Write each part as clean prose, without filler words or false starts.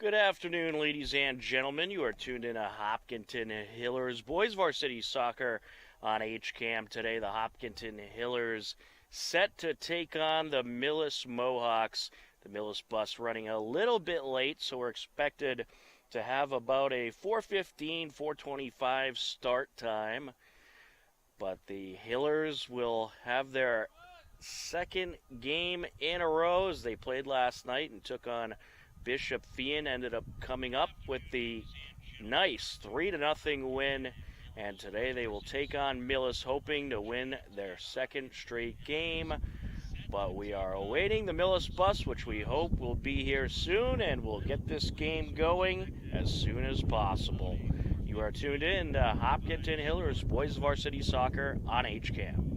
Good afternoon, ladies and gentlemen. You are tuned in to Hopkinton Hillers Boys Varsity Soccer on HCAM today. The Hopkinton Hillers set to take on the Millis Mohawks. The Millis bus running a little bit late, so we're expected to have about a 4:15, 4:25 start time. But the Hillers will have their second game in a row as they played last night and took on Bishop Fian. Ended up coming up with the nice 3-0 win, and today they will take on Millis, hoping to win their second straight game. But we are awaiting the Millis bus, which we hope will be here soon, and we'll get this game going as soon as possible. You are tuned in to Hopkinton Hillers Boys Varsity Soccer on HCAM.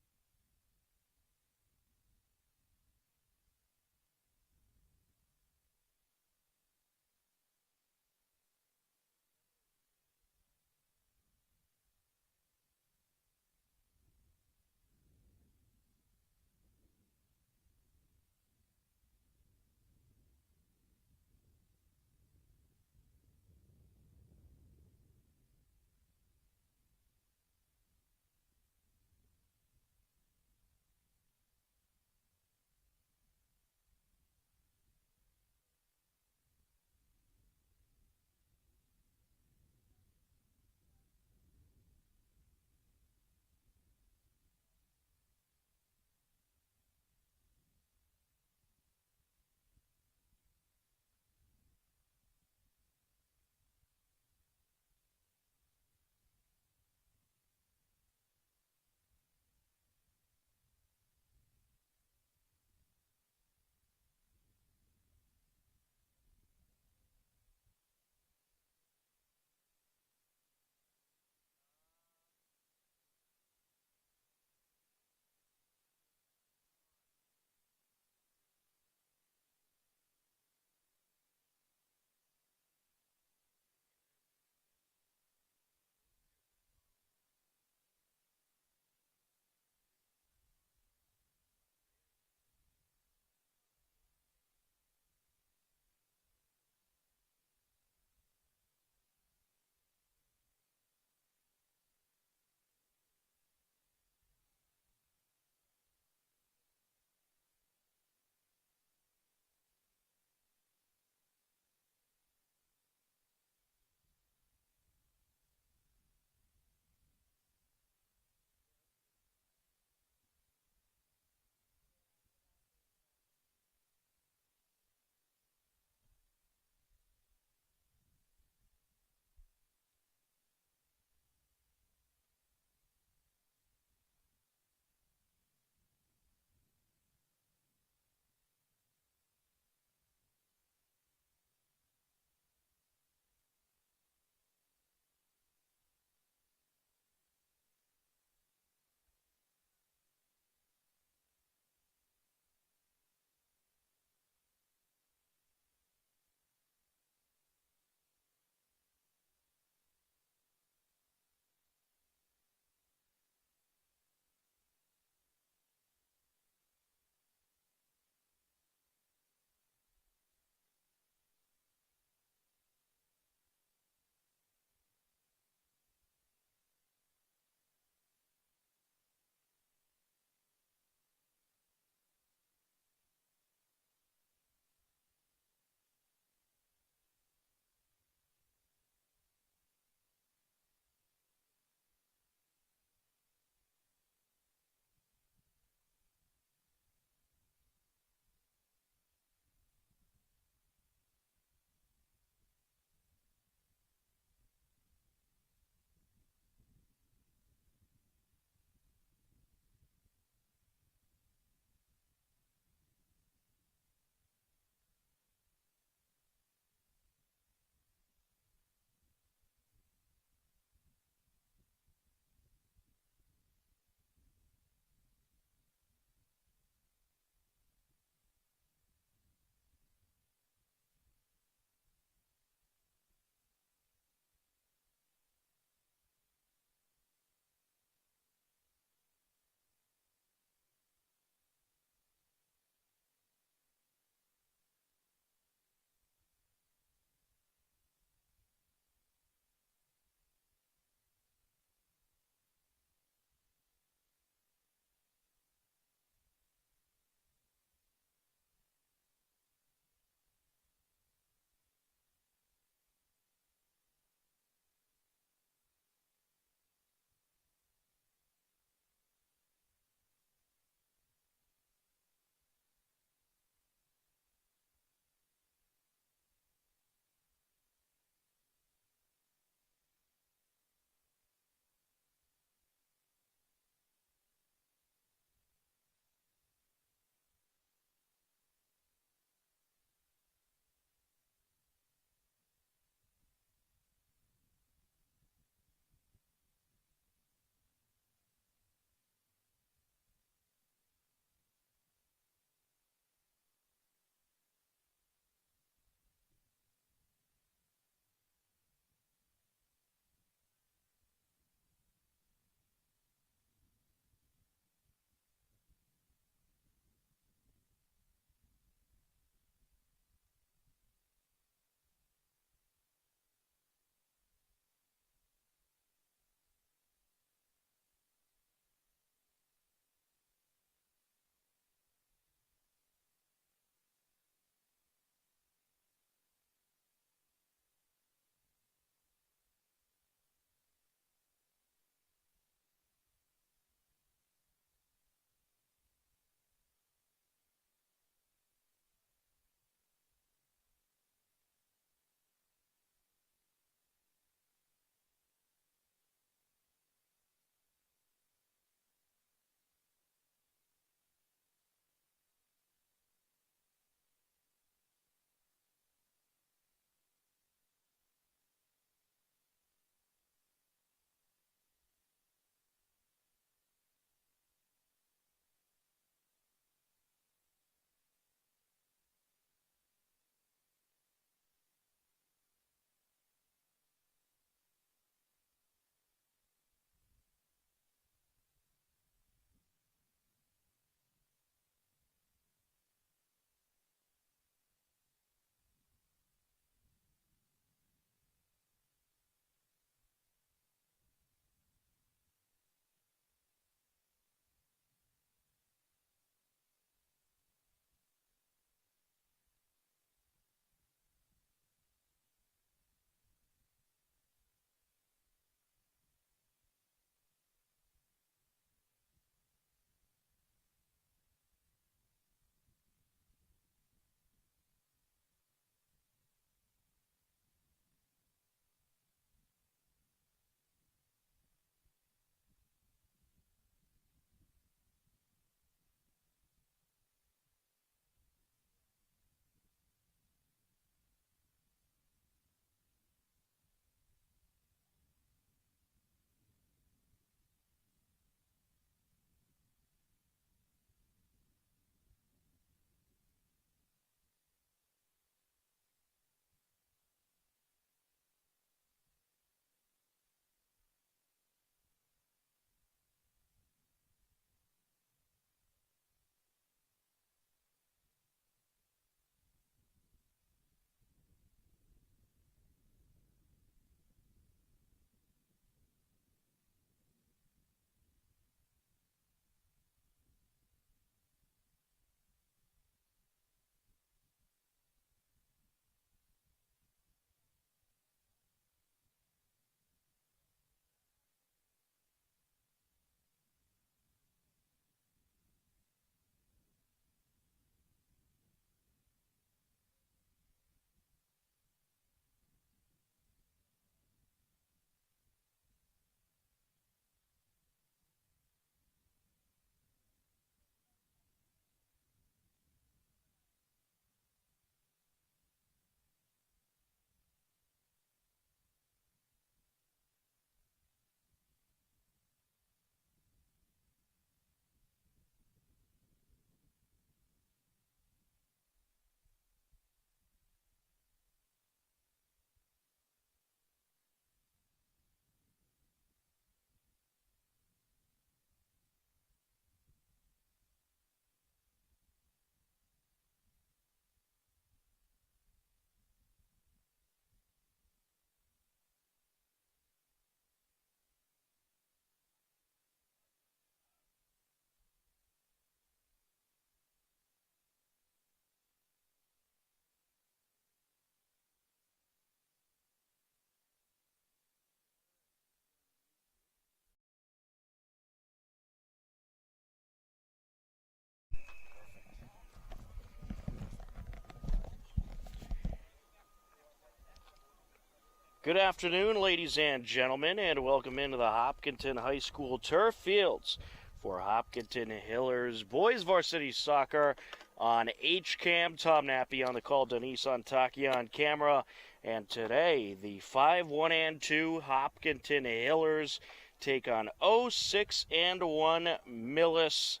Good afternoon, ladies and gentlemen, and welcome into the Hopkinton High School turf fields for Hopkinton Hillers Boys Varsity Soccer on HCAM. Tom Nappy on the call, Denise Antaki on camera, and today the 5-1-2 Hopkinton Hillers take on 0-6-1 Millis.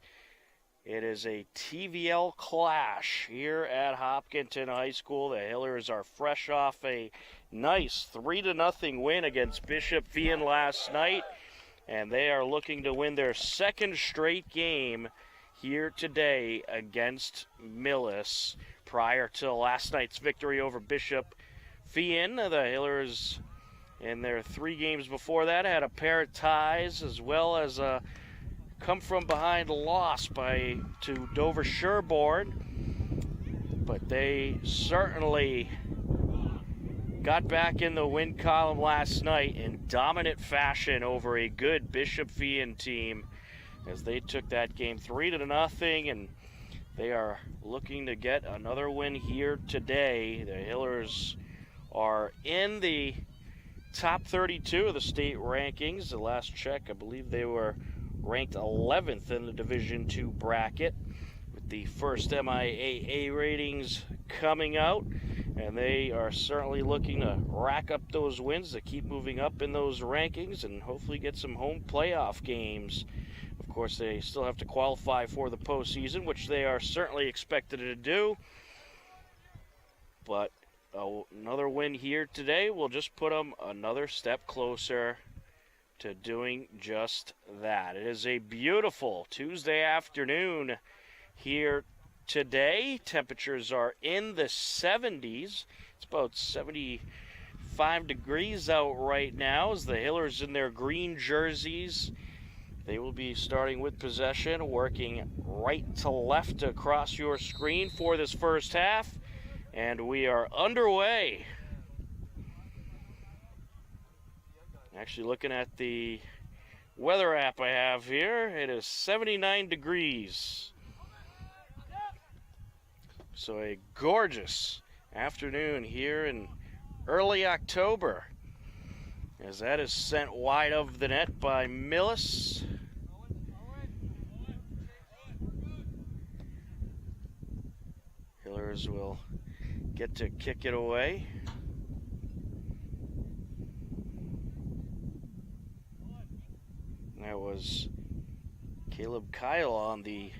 It is a TVL clash here at Hopkinton High School. The Hillers are fresh off a nice 3-0 win against Bishop Fien last night, and they are looking to win their second straight game here today against Millis. Prior to last night's victory over Bishop Fien, the Hillers in their 3 games before that had a pair of ties as well as a come from behind loss to Dover Sherborne, but they certainly got back in the win column last night in dominant fashion over a good Bishop Fien team as they took that game 3-0, and they are looking to get another win here today. The Hillers are in the top 32 of the state rankings. The last check, I believe they were ranked 11th in the Division II bracket, with the first MIAA ratings coming out, and they are certainly looking to rack up those wins to keep moving up in those rankings and hopefully get some home playoff games. Of course, they still have to qualify for the postseason, which they are certainly expected to do, but another win here today will just put them another step closer to doing just that. It is a beautiful Tuesday afternoon here today. Temperatures are in the 70s. It's about 75 degrees out right now as the Hillers in their green jerseys. They will be starting with possession, working right to left across your screen for this first half, and we are underway. Actually, looking at the weather app I have here, it is 79 degrees. So a gorgeous afternoon here in early October, as that is sent wide of the net by Millis. Hillers will get to kick it away. That was Caleb Kyle on the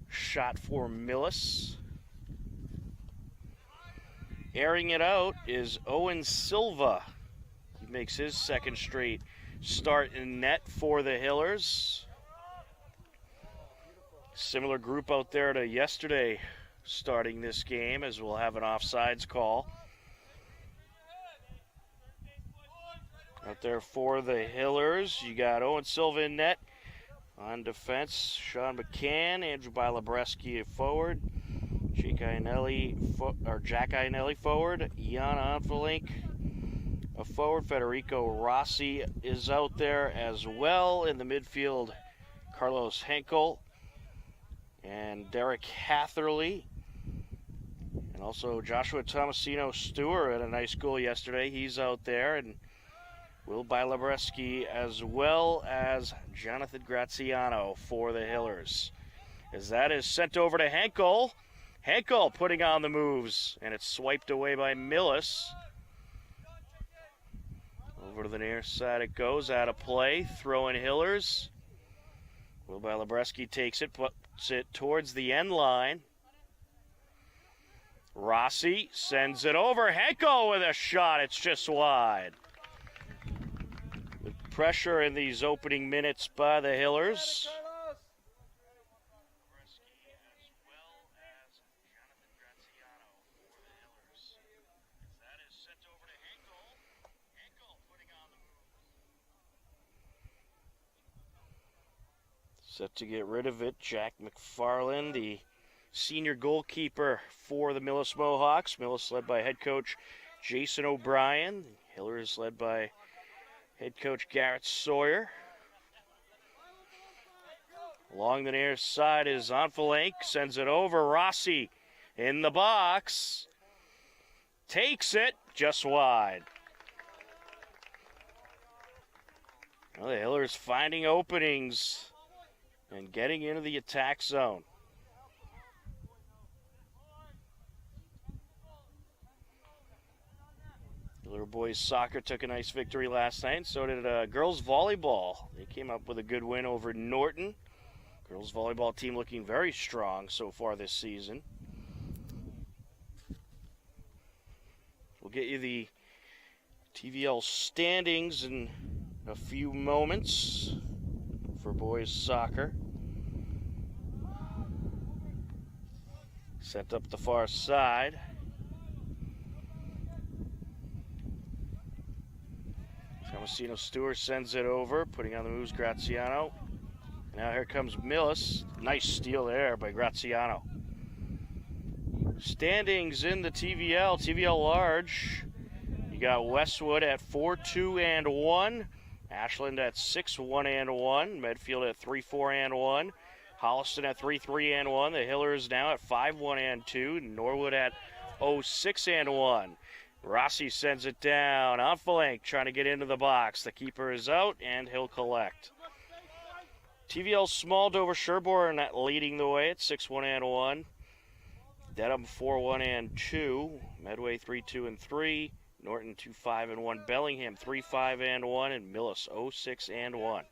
shot for Millis. Airing it out is Owen Silva. He makes his second straight start in net for the Hillers. Similar group out there to yesterday starting this game, as we'll have an offsides call. Out there for the Hillers, you got Owen Silva in net. On defense, Sean McCann, Andrew Bilabreski forward, Jack Iannelli forward, Jan Onfelink a forward, Federico Rossi is out there as well. In the midfield, Carlos Henkel and Derek Hatherley. And also Joshua Tomasino Stewart had a nice goal yesterday. He's out there. And Will Bilabreski, as well as Jonathan Graziano for the Hillers. As that is sent over to Henkel. Henkel putting on the moves, and it's swiped away by Millis. Over to the near side it goes, out of play, throwing Hillers. Will Bilabreski takes it, puts it towards the end line. Rossi sends it over. Henkel with a shot, it's just wide. Pressure in these opening minutes by the Hillers. Set to get rid of it, Jack McFarland, the senior goalkeeper for the Millis Mohawks. Millis led by head coach Jason O'Brien. Hillers led by head coach Garrett Sawyer. Along the near side is Onfelink, sends it over. Rossi in the box. Takes it just wide. Well, the Hillers finding openings and getting into the attack zone. Hiller boys soccer took a nice victory last night, and so did girls volleyball. They came up with a good win over Norton. Girls volleyball team looking very strong so far this season. We'll get you the TVL standings in a few moments for boys soccer. Set up the far side. Tomasino Stewart sends it over, putting on the moves Graziano. Now here comes Millis. Nice steal there by Graziano. Standings in the TVL. TVL large. You got Westwood at 4-2-1. Ashland at 6-1-1. Medfield at 3-4-1. Holliston at 3-3-1. The Hillers now at 5-1-2. Norwood at 0-6-1. Rossi sends it down. Onfelink trying to get into the box. The keeper is out, and he'll collect. TVL Small Dover Sherborne leading the way at 6-1-1. Dedham 4-1-2. Medway 3-2-3. Norton 2-5-1. Bellingham 3-5-1. And Millis 0-6-1.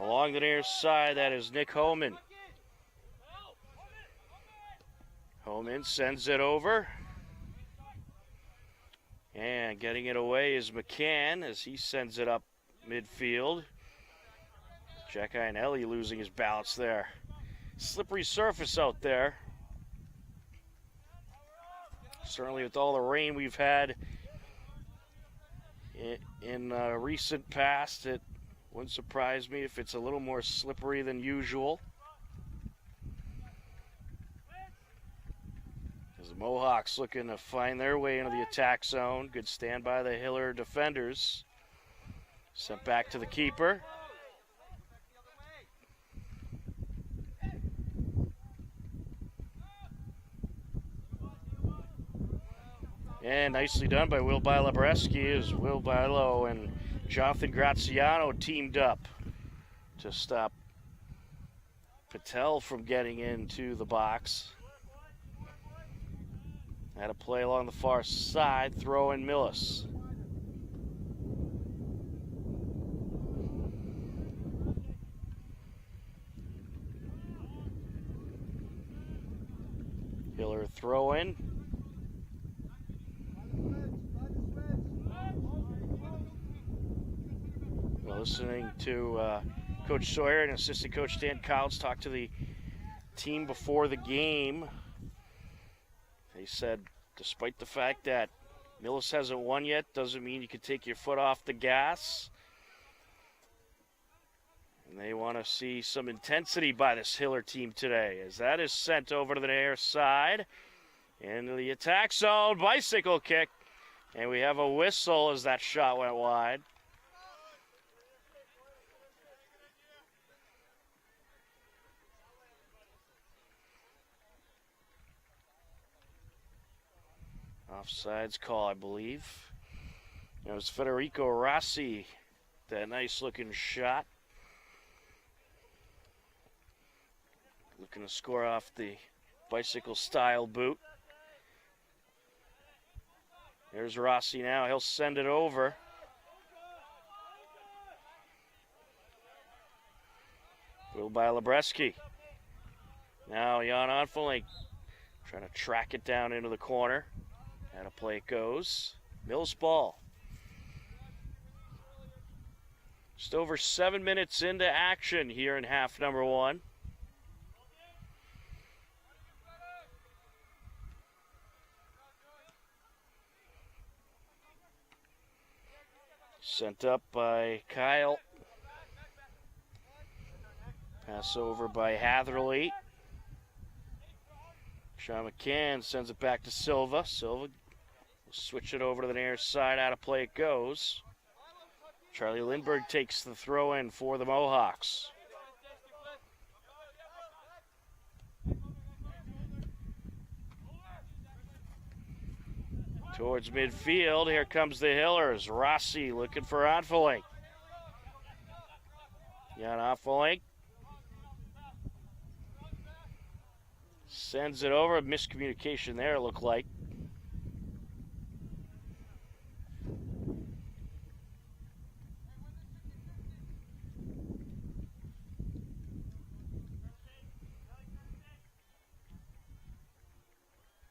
Along the near side, that is Nick Homan. Homan sends it over. And getting it away is McCann as he sends it up midfield. Jack Iannelli losing his balance there. Slippery surface out there. Certainly with all the rain we've had in recent past, it wouldn't surprise me if it's a little more slippery than usual. As the Mohawks looking to find their way into the attack zone. Good stand by the Hiller defenders. Sent back to the keeper. And nicely done by Will Bilabreski as Will Bilo and Jonathan Graziano teamed up to stop Patel from getting into the box. Had a play along the far side, throw in Millis. Hiller throw in. Listening to Coach Sawyer and assistant coach Dan Collins talk to the team before the game. They said, despite the fact that Millis hasn't won yet, doesn't mean you can take your foot off the gas. And they want to see some intensity by this Hiller team today, as that is sent over to the near side. Into the attack zone, bicycle kick. And we have a whistle as that shot went wide. Offsides call, I believe. It was Federico Rossi, that nice looking shot. Looking to score off the bicycle style boot. There's Rossi now, he'll send it over. Will by Labreski. Now Jan Onfelink trying to track it down into the corner. How to play it goes. Mills ball. Just over 7 minutes into action here in half number one. Sent up by Kyle. Pass over by Hatherley. Sean McCann sends it back to Silva. Silva will switch it over to the near side. Out of play it goes. Charlie Lindbergh takes the throw in for the Mohawks. Towards midfield, here comes the Hillers. Rossi looking for Onfelink. Jan Offelink sends it over. Miscommunication there, it looked like.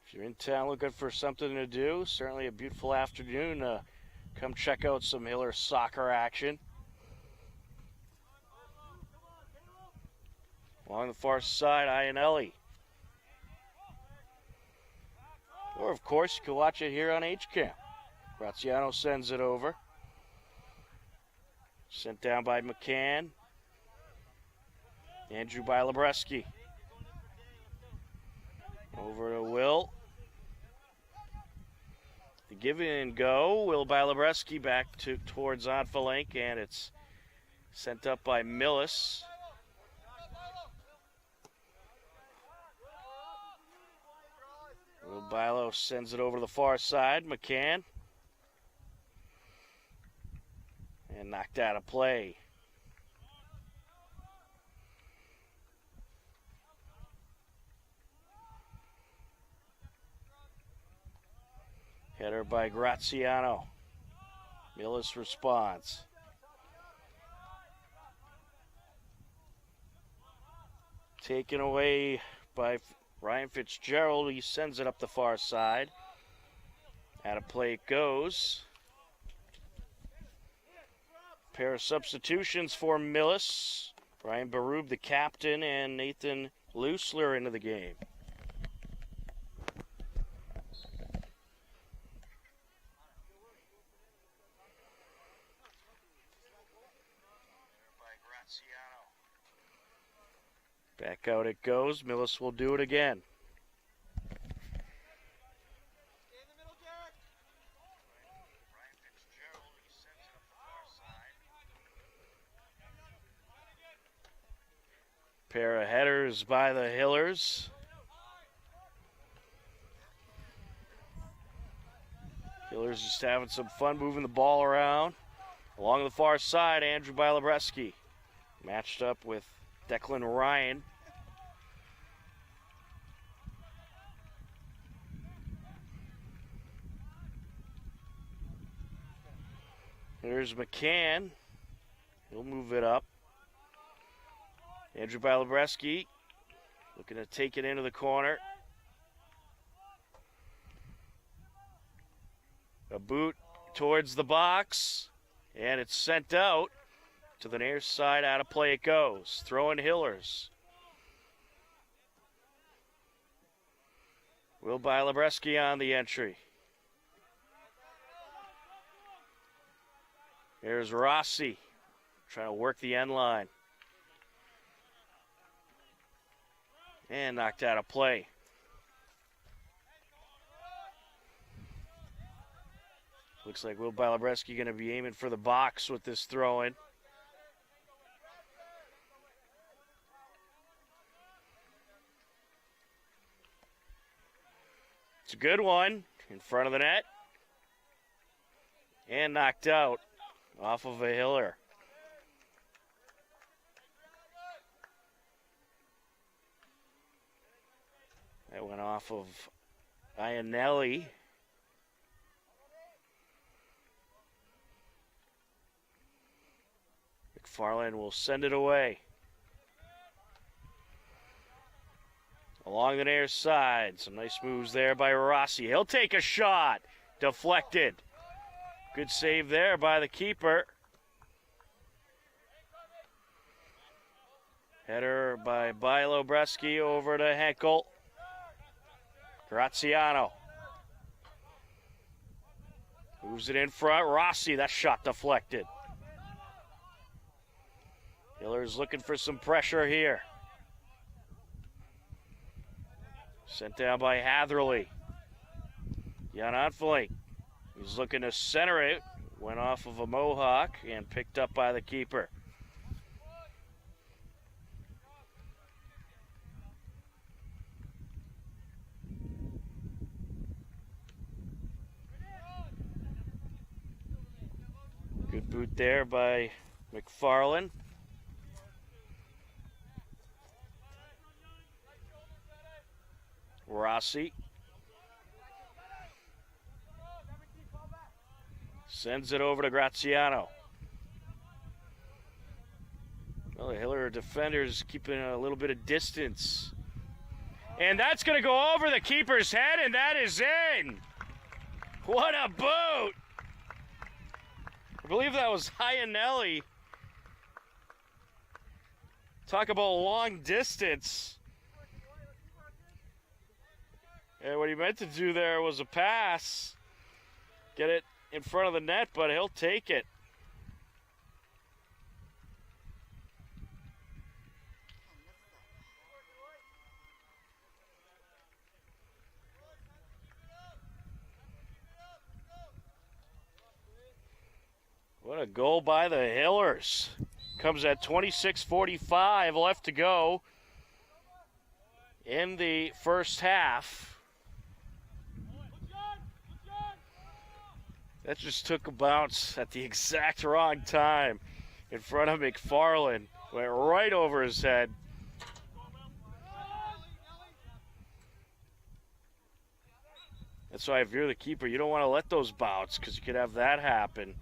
If you're in town looking for something to do, certainly a beautiful afternoon. Come check out some Hiller soccer action. Along the far side, Ionelli. Or, of course, you can watch it here on HCAM. Graziano sends it over. Sent down by McCann. Andrew by Lebreski. Over to Will. The give and go. Will by Lebreski back towards Offelink, and it's sent up by Millis. Will Bilo sends it over to the far side. McCann. And knocked out of play. Header by Graziano. Millis responds. Taken away by Ryan Fitzgerald. He sends it up the far side. Out of play it goes. Pair of substitutions for Millis. Brian Barub, the captain, and Nathan Leusler into the game. Back out it goes. Millis will do it again. Pair of headers by the Hillers. Hillers just having some fun moving the ball around. Along the far side, Andrew by Lebreski. Matched up with Declan Ryan. There's McCann. He'll move it up. Andrew by Lebreski looking to take it into the corner. A boot towards the box, and it's sent out to the near side. Out of play it goes. Throwing Hillers. Will by Lebreski on the entry. There's Rossi trying to work the end line. And knocked out of play. Looks like Will by Lebreski going to be aiming for the box with this throw-in. It's a good one in front of the net. And knocked out off of a Hiller. That went off of Ionelli. McFarland will send it away. Along the near side, some nice moves there by Rossi. He'll take a shot. Deflected. Good save there by the keeper. Header by Lebreski over to Henkel. Graziano. Moves it in front. Rossi, that shot deflected. Hiller's looking for some pressure here. Sent down by Hatherley. Jan Offelink. He's looking to center it. Went off of a Mohawk and picked up by the keeper. Good boot there by McFarland. Rossi sends it over to Graziano. Well, the Hiller defenders keeping a little bit of distance. And that's going to go over the keeper's head, and that is in. What a boot! I believe that was Hyanelli. Talk about long distance. And what he meant to do there was a pass. Get it in front of the net, but he'll take it. What a goal by the Hillers. Comes at 26:45 left to go in the first half. That just took a bounce at the exact wrong time in front of McFarland. Went right over his head. That's why if you're the keeper, you don't want to let those bounce because you could have that happen.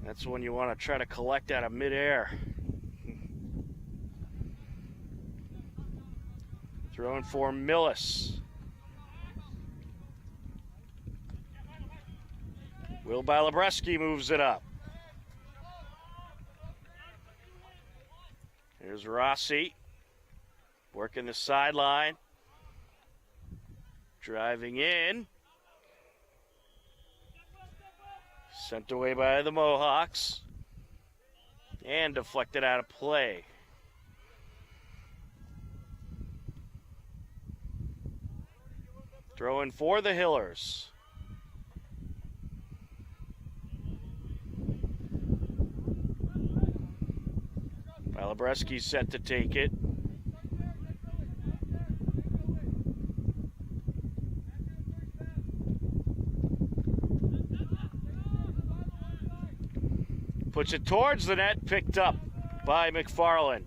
That's when you want to try to collect out of midair. Throwing for Millis. Will Balabreski moves it up. Here's Rossi. Working the sideline. Driving in. Sent away by the Mohawks. And deflected out of play. Throwing for the Hillers. Balabreski's set to take it. Puts it towards the net, picked up by McFarland.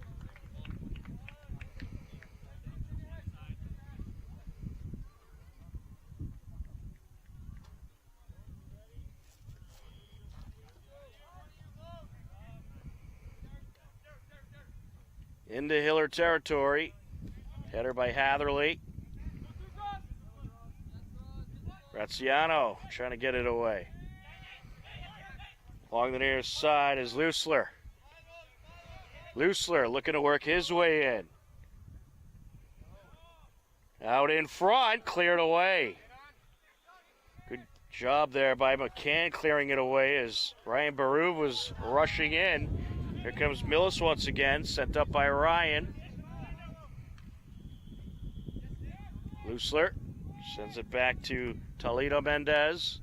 Into Hiller territory. Header by Hatherley. Graziano trying to get it away. Along the near side is Leusler. Leusler looking to work his way in. Out in front, cleared away. Good job there by McCann clearing it away as Ryan Baru was rushing in. Here comes Millis once again, sent up by Ryan. Leusler sends it back to Toledo Mendez.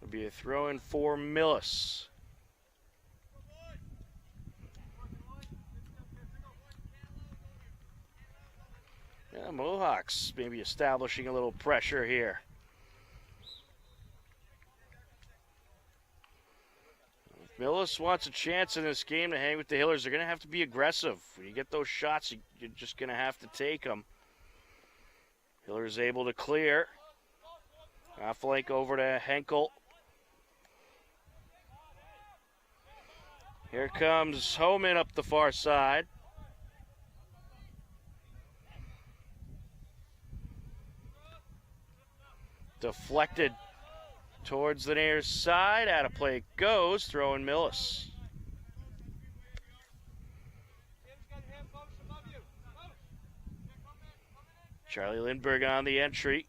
It'll be a throw-in for Millis. Yeah, Mohawks maybe establishing a little pressure here. If Millis wants a chance in this game to hang with the Hillers, they're going to have to be aggressive. When you get those shots, you're just going to have to take them. Hillers able to clear. Off flank over to Henkel. Here comes Homan up the far side. Deflected towards the near side. Out of play it goes. Throwing Millis. Charlie Lindbergh on the entry.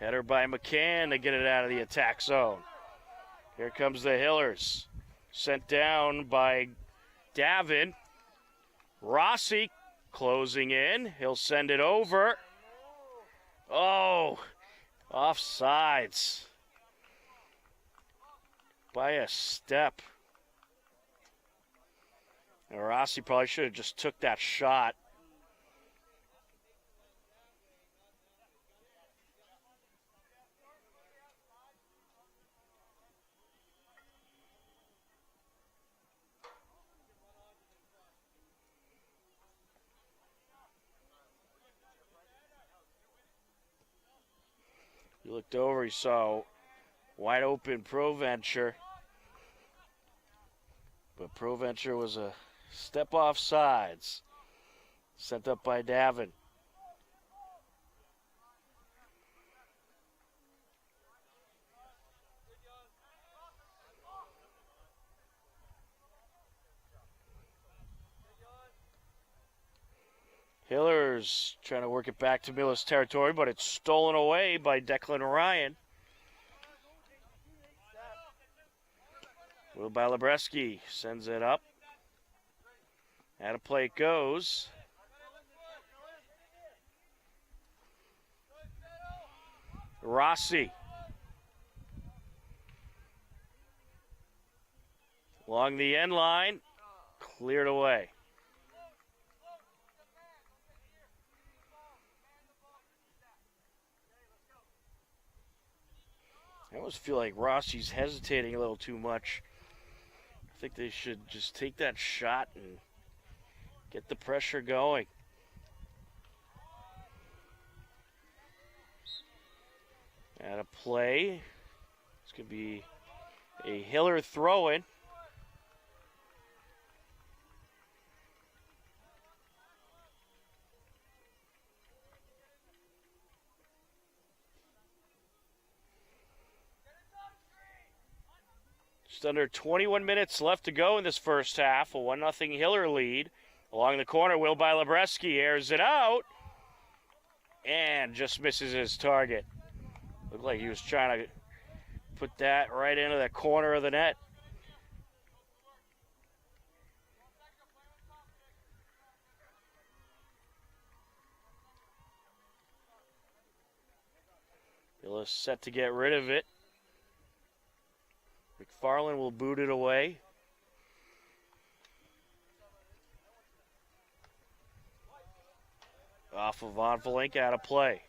Header by McCann to get it out of the attack zone. Here comes the Hillers. Sent down by Davin. Rossi closing in. He'll send it over. Oh, offsides. By a step. And Rossi probably should have just took that shot. He looked over, he saw wide open Proventure. But Proventure was a step off sides. Sent up by Davin. Hillers trying to work it back to Millis territory, but it's stolen away by Declan Ryan. Will by Lebreski sends it up. Out of play it goes. Rossi. Along the end line, cleared away. I almost feel like Rossi's hesitating a little too much. I think they should just take that shot and get the pressure going. Out of play. It's going to be a Hiller throw-in. Just under 21 minutes left to go in this first half. A 1-0 Hiller lead. Along the corner, Will by Lebreski airs it out. And just misses his target. Looked like he was trying to put that right into the corner of the net. Millis set to get rid of it. McFarland will boot it away. Off of Von Valink, out of play.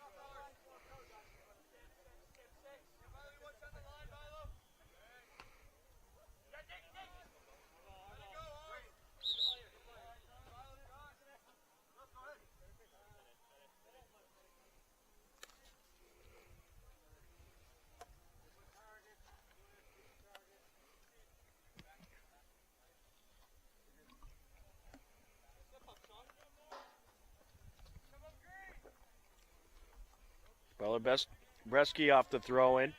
Bresky off the throw-in.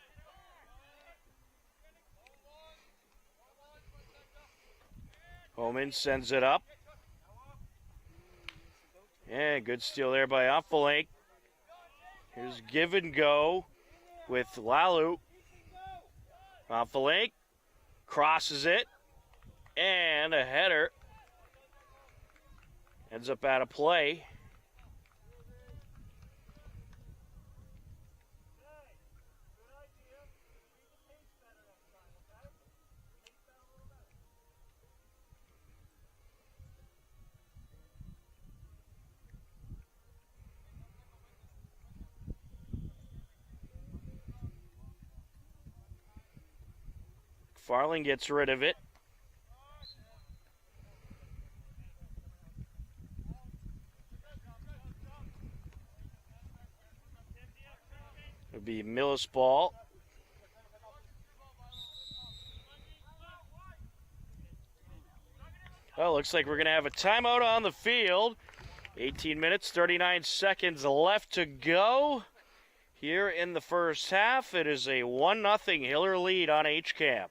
Homan sends it up. And good steal there by Onfelink. Here's give and go with Lalu. Onfelink crosses it. And a header. Ends up out of play. Farling gets rid of it. It'll be Millis ball. Well, looks like we're going to have a timeout on the field. 18 minutes, 39 seconds left to go here in the first half. It is a 1-0 Hiller lead on H-Camp.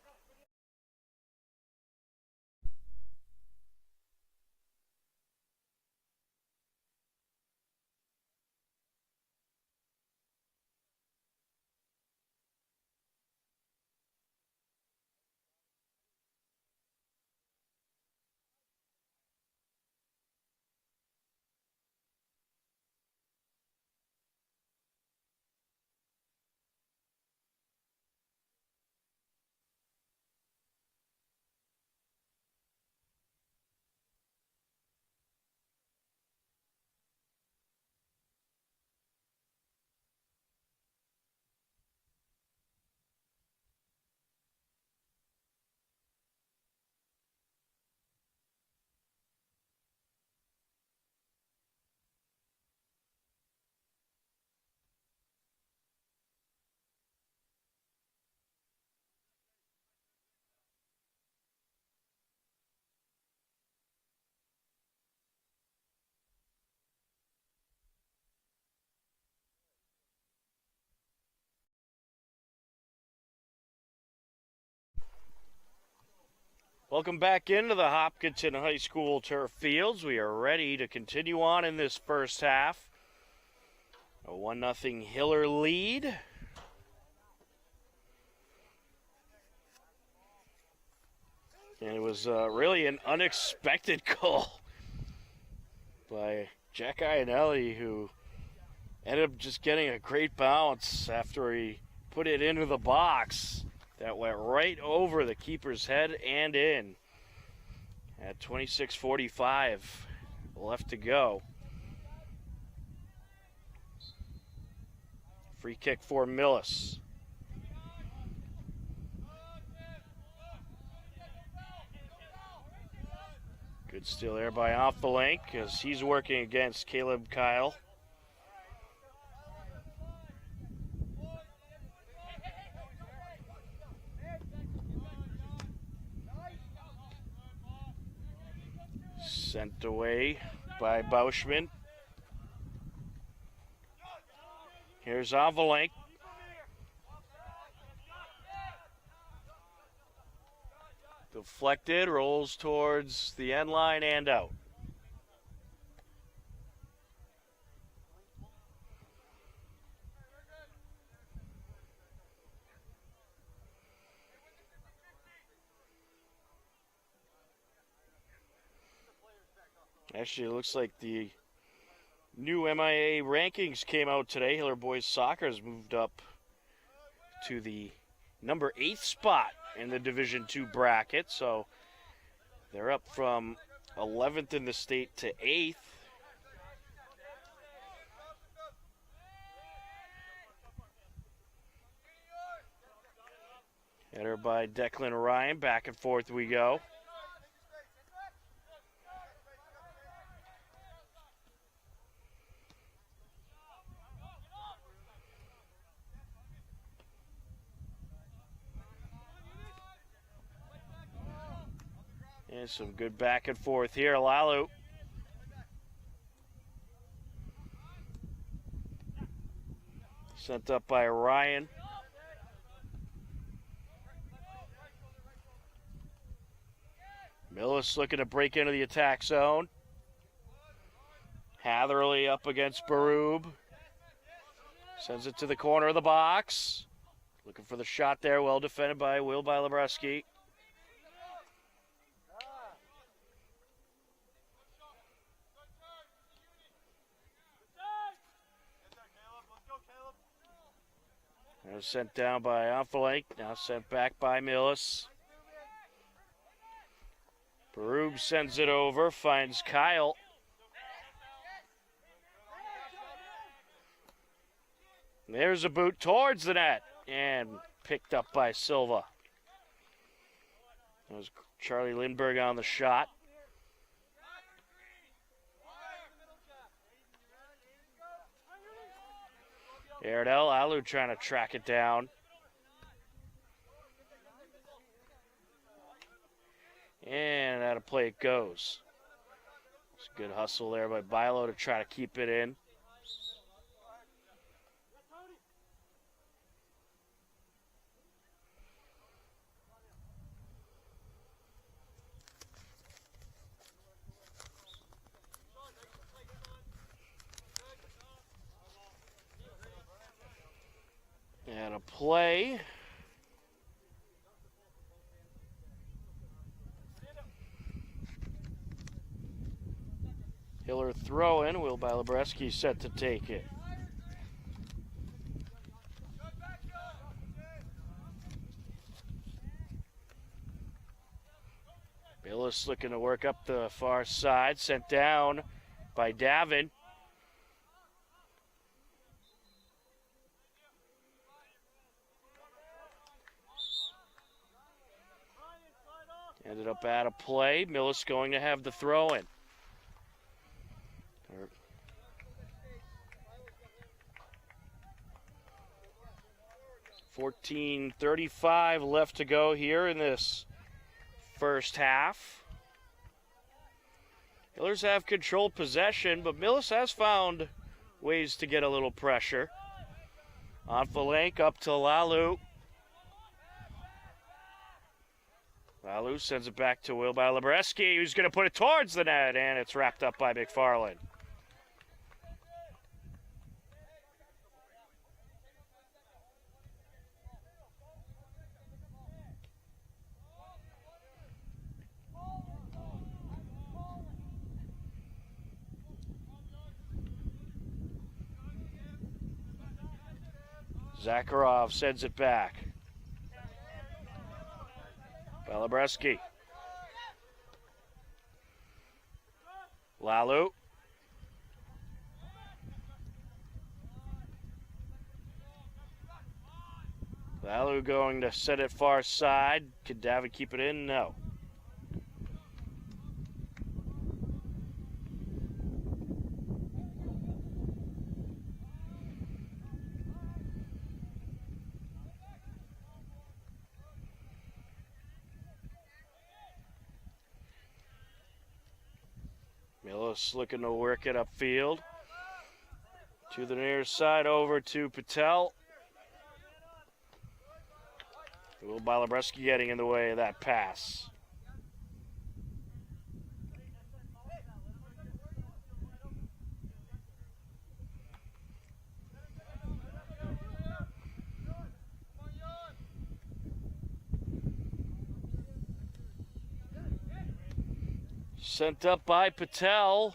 Welcome back into the Hopkinton High School turf fields. We are ready to continue on in this first half. A 1-0 Hiller lead. And it was really an unexpected goal by Jack Ionelli, who ended up just getting a great bounce after he put it into the box. That went right over the keeper's head and in. At 26:45 left to go. Free kick for Millis. Good steal there by off the link as he's working against Caleb Kyle. Sent away by Bauschman. Here's Avalank. Deflected, rolls towards the end line and out. Actually, it looks like the new MIA rankings came out today. Hiller Boys Soccer has moved up to the number 8 spot in the Division II bracket. So they're up from 11th in the state to 8th. Header by Declan Ryan. Back and forth we go. And some good back and forth here. Lalu. Sent up by Ryan. Millis looking to break into the attack zone. Hatherley up against Baroob. Sends it to the corner of the box. Looking for the shot there. Well defended by Will Lebreski. Sent down by Onfelink, now sent back by Millis. Baroob sends it over, finds Kyle. There's a boot towards the net, and picked up by Silva. That was Charlie Lindbergh on the shot. Airedale, Alu trying to track it down. And out of play it goes. It's a good hustle there by Bilo to try to keep it in. And a play. Hiller throw in. Will Lebreski set to take it. Millis looking to work up the far side. Sent down by Davin. Ended up out of play. Millis going to have the throw in. 14:35 left to go here in this first half. Hillers have controlled possession, but Millis has found ways to get a little pressure. On Falank up to Lalu. Lalu sends it back to Will by Lebreski, who's going to put it towards the net, and it's wrapped up by McFarland. Zakharov sends it back. Belabreski. Lalu. Lalu going to set it far side. Could David keep it in? No. Millis looking to work it upfield. To the near side, over to Patel. Will Balabreski getting in the way of that pass. Sent up by Patel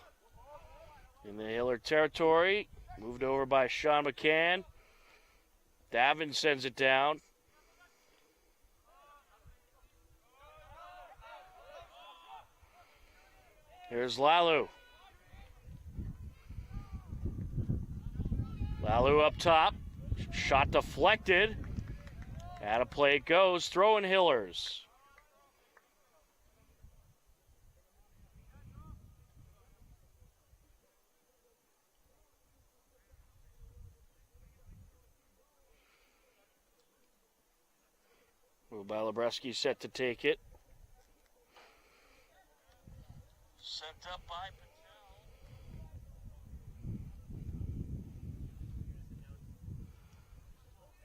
in the Hiller territory. Moved over by Sean McCann. Davin sends it down. Here's Lalu. Lalu up top. Shot deflected. Out of play it goes. Throwing Hillers. Balabreski set to take it. Sent up by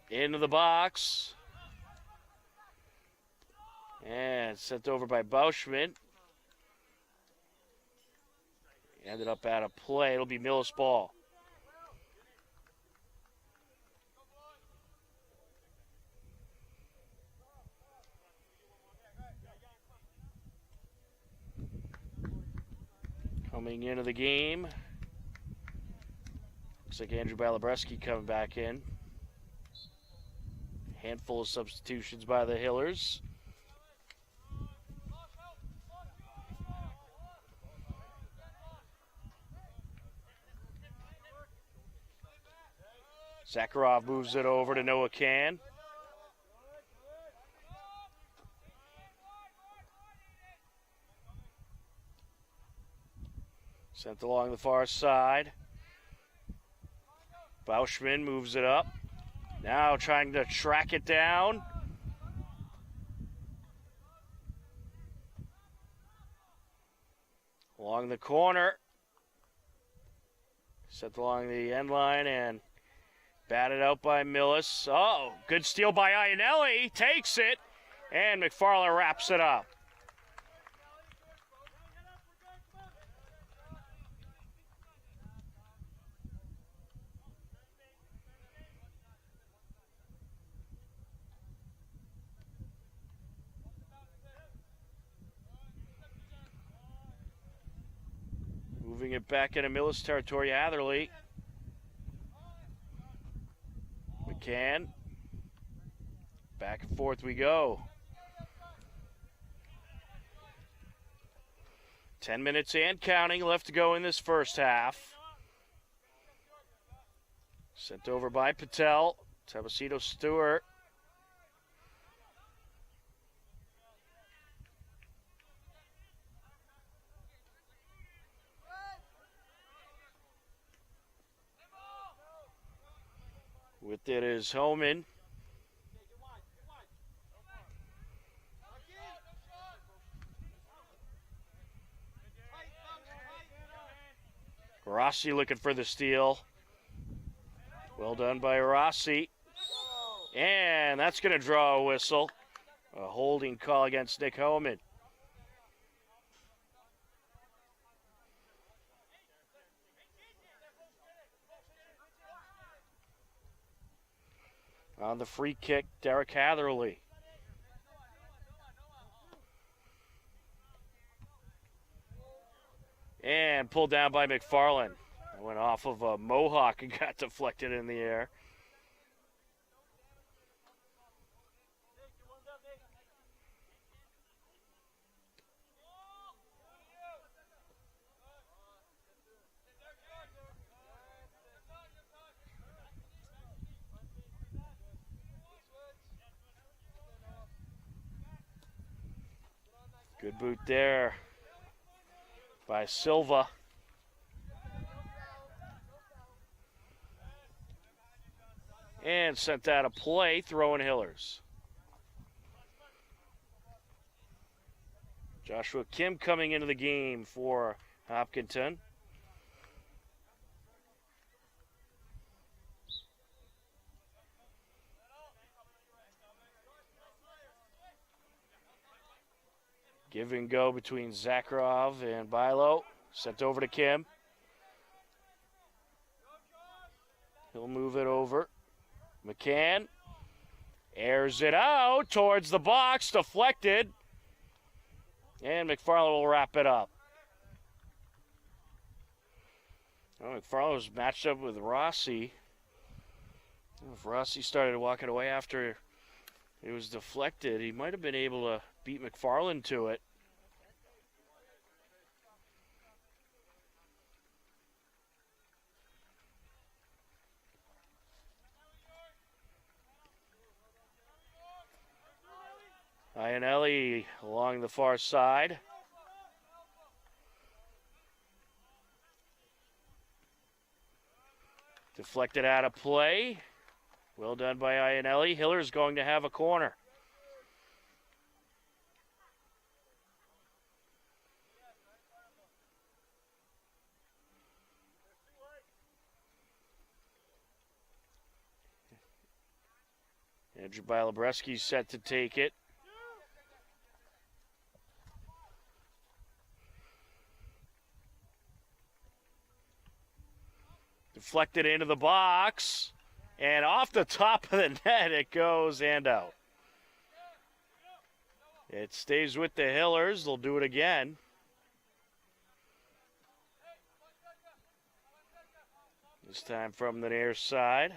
Patel. Into the box. And sent over by Bauschman. Ended up out of play. It'll be Millis ball. Coming into the game. Looks like Andrew Balabreski coming back in. Handful of substitutions by the Hillers. Zakharov moves it over to Noah Can. Sent along the far side. Bauschman moves it up. Now trying to track it down. Along the corner. Sent along the end line and batted out by Millis. Oh, good steal by Iannelli. Takes it. And McFarland wraps it up. Moving it back into Millis territory, Hatherley. McCann. Back and forth we go. 10 minutes and counting left to go in this first half. Sent over by Patel. Tabasito Stewart. With it is Homan. Rossi looking for the steal. Well done by Rossi. And that's going to draw a whistle. A holding call against Nick Homan. On the free kick, Derek Hatherley. And pulled down by McFarland. Went off of a mohawk and got deflected in the air. Good boot there by Silva. And sent out a play, throwing Hillers. Joshua Kim coming into the game for Hopkinton. Give and go between Zakharov and Bilo. Sent over to Kim. He'll move it over. McCann airs it out towards the box, deflected. And McFarland will wrap it up. Well, McFarland was matched up with Rossi. If Rossi started walking away after it was deflected, he might have been able to beat McFarland to it. Iannelli along the far side. Deflected out of play. Well done by Iannelli. Hiller's going to have a corner. Andrew Bilobreski's set to take it. Deflected into the box, and off the top of the net it goes and out. It stays with the Hillers. They'll do it again. This time from the near side.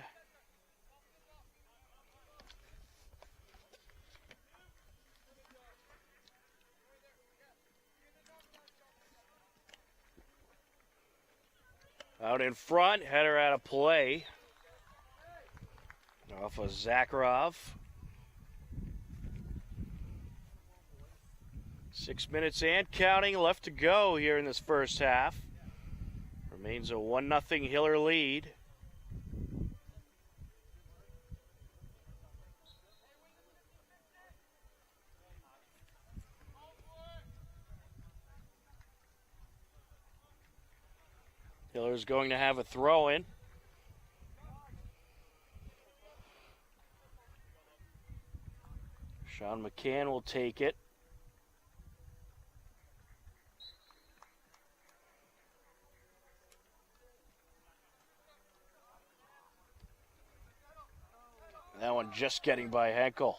Out in front, header out of play. Off of Zakharov. 6 minutes and counting left to go here in this first half. Remains a 1-0 Hiller lead. Hiller's going to have a throw-in. Sean McCann will take it. That one just getting by Henkel.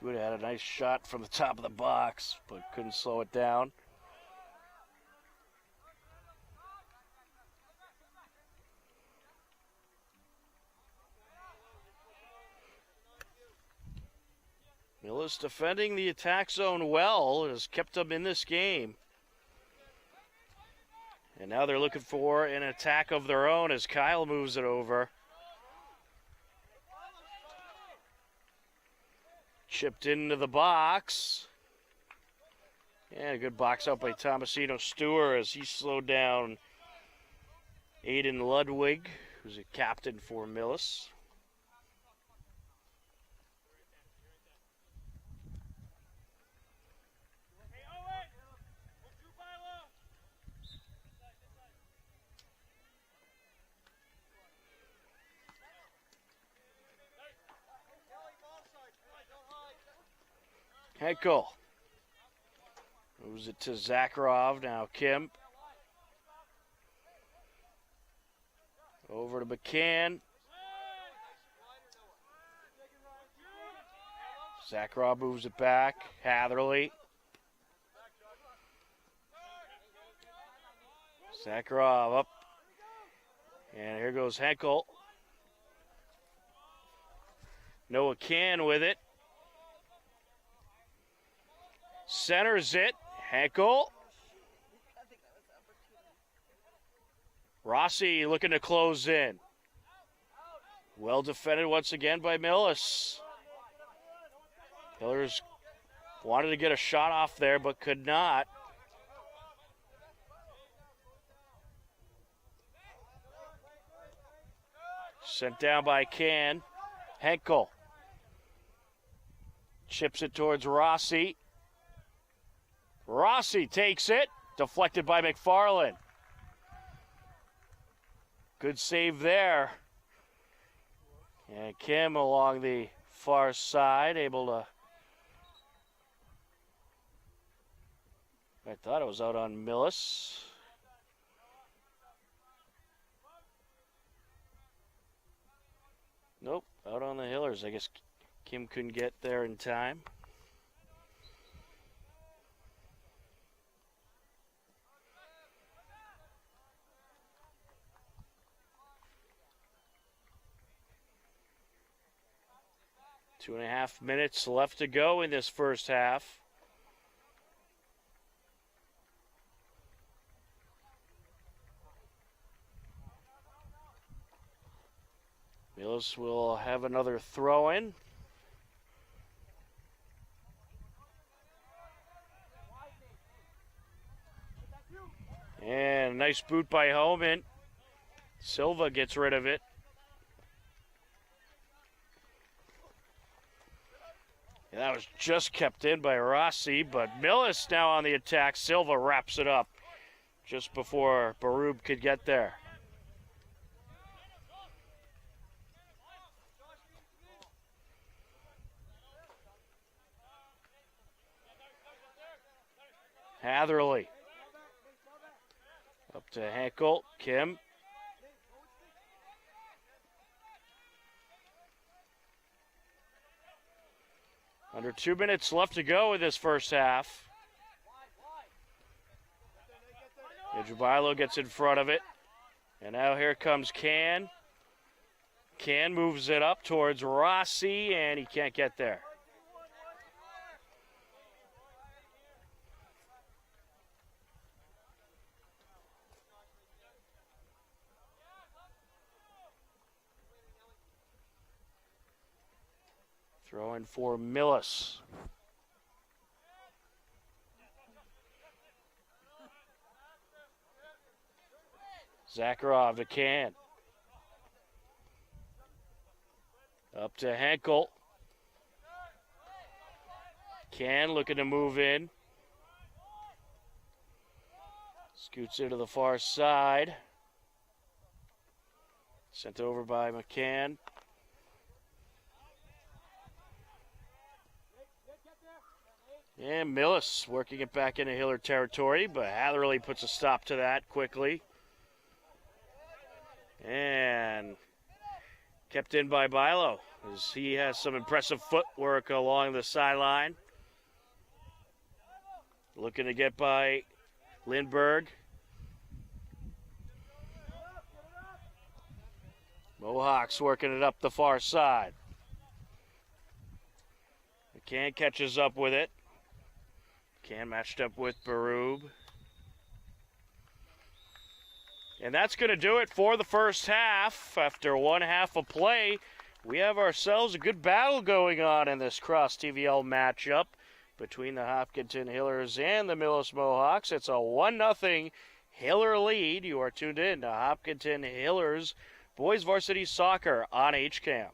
Would have had a nice shot from the top of the box, but couldn't slow it down. Millis defending the attack zone well, has kept them in this game. And now they're looking for an attack of their own as Kyle moves it over. Chipped into the box. And a good box out by Tomasino Stewart as he slowed down Aiden Ludwig, who's a captain for Millis. Henkel moves it to Zakharov. Now Kim. Over to McCann. Zakharov moves it back. Hatherley. Zakharov up. And here goes Henkel. Noah Can with it. Centers it. Henkel. Rossi looking to close in. Well defended once again by Millis. Hillers wanted to get a shot off there, but could not. Sent down by Can. Henkel. Chips it towards Rossi. Rossi takes it. Deflected by McFarland. Good save there. And Kim along the far side, able to... I thought it was out on Millis. Nope, out on the Hillers. I guess Kim couldn't get there in time. Two and a half minutes left to go in this first half. Millis will have another throw in. And a nice boot by Homan. Silva gets rid of it. And that was just kept in by Rossi, but Millis now on the attack. Silva wraps it up just before Barub could get there. Hatherley. Up to Henkel. Kim. Under 2 minutes left to go in this first half. Idrubilo gets in front of it. And now here comes Can. Can moves it up towards Rossi, and he can't get there. Throw in for Millis. Zakharov to Can. Up to Henkel. Can looking to move in. Scoots into the far side. Sent over by McCann. And Millis working it back into Hiller territory, but Hatherley puts a stop to that quickly. And kept in by Bilo, as he has some impressive footwork along the sideline. Looking to get by Lindbergh. Mohawks working it up the far side. McCann catches up with it. Can matched up with Barub. And that's going to do it for the first half. After one half of play, we have ourselves a good battle going on in this cross-TVL matchup between the Hopkinton Hillers and the Millis Mohawks. It's a 1-0 Hiller lead. You are tuned in to Hopkinton Hillers Boys Varsity Soccer on HCAM.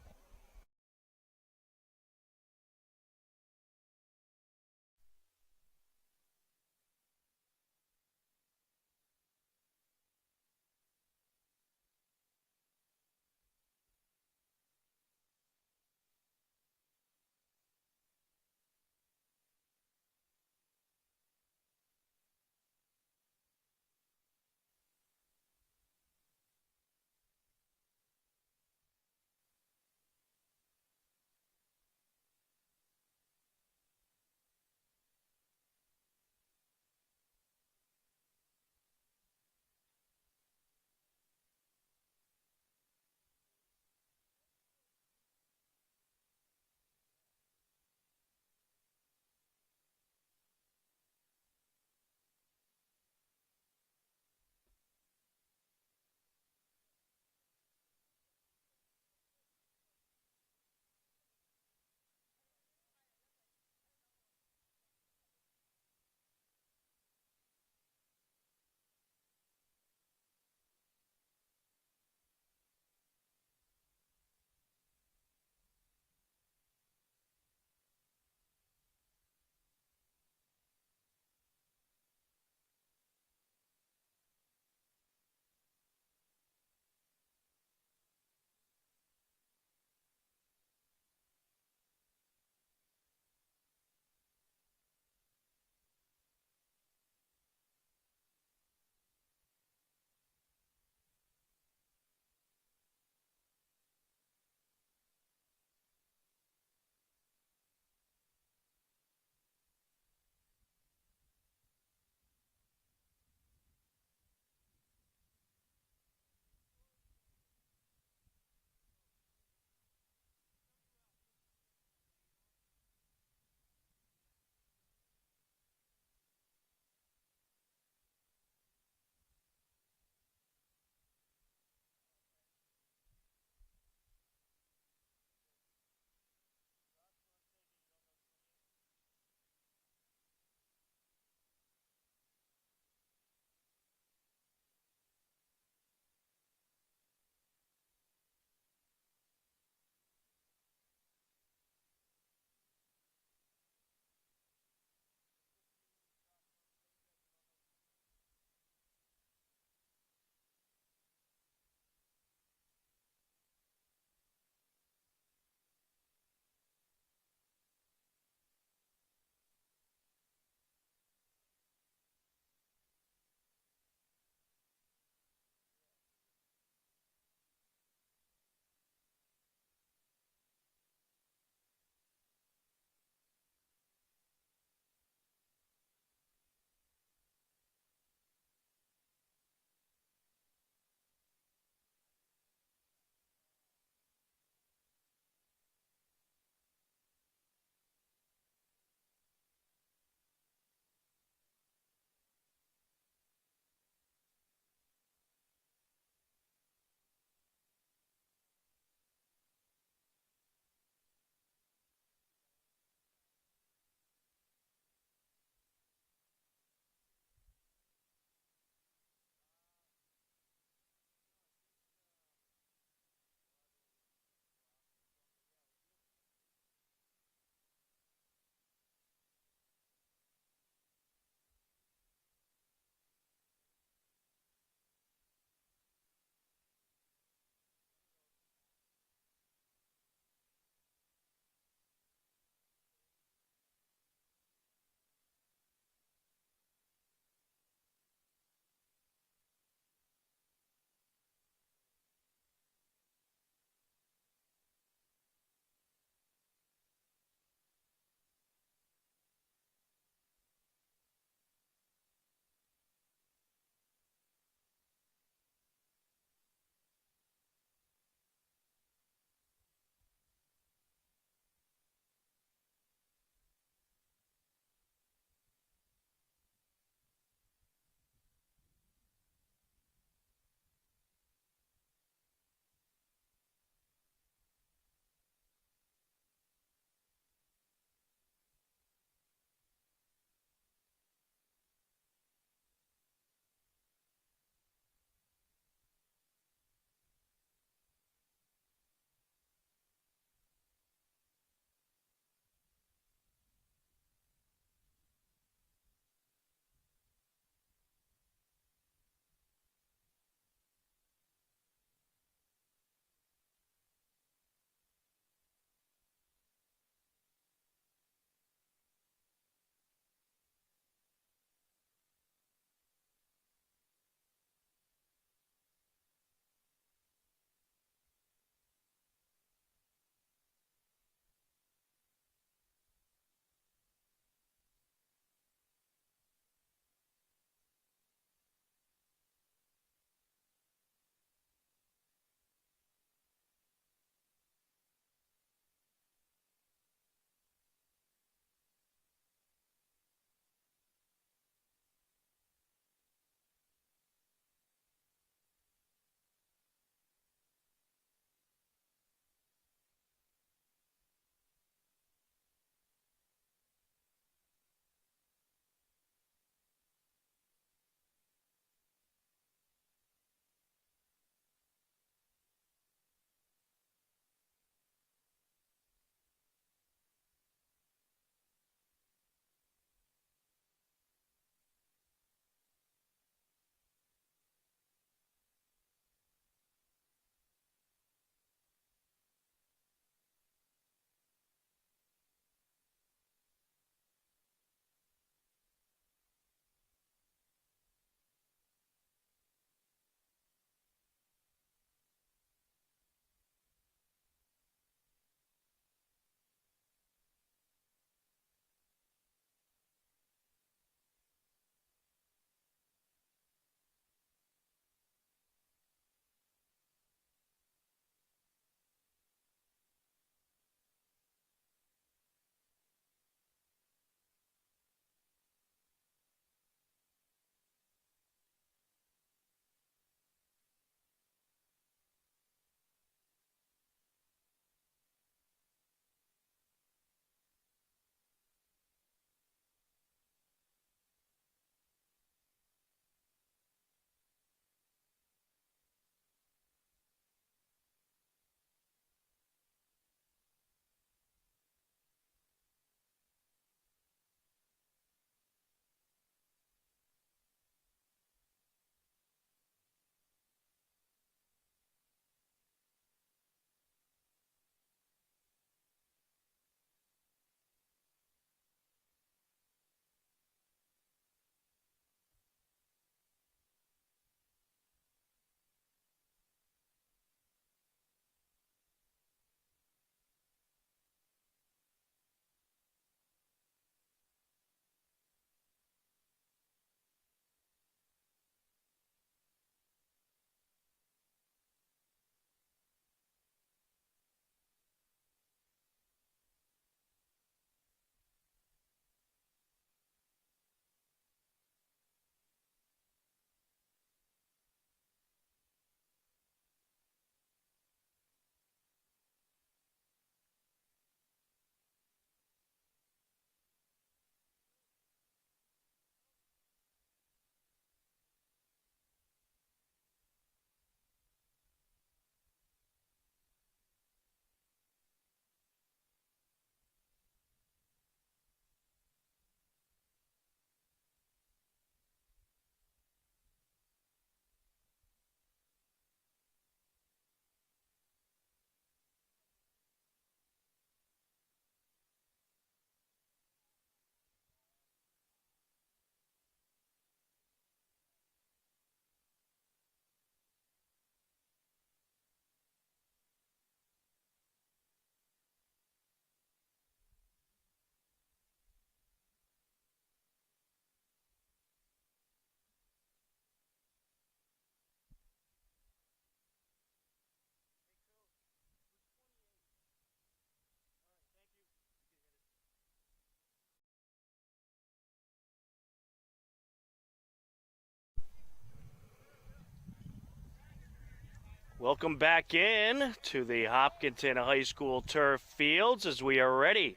Welcome back in to the Hopkinton High School turf fields as we are ready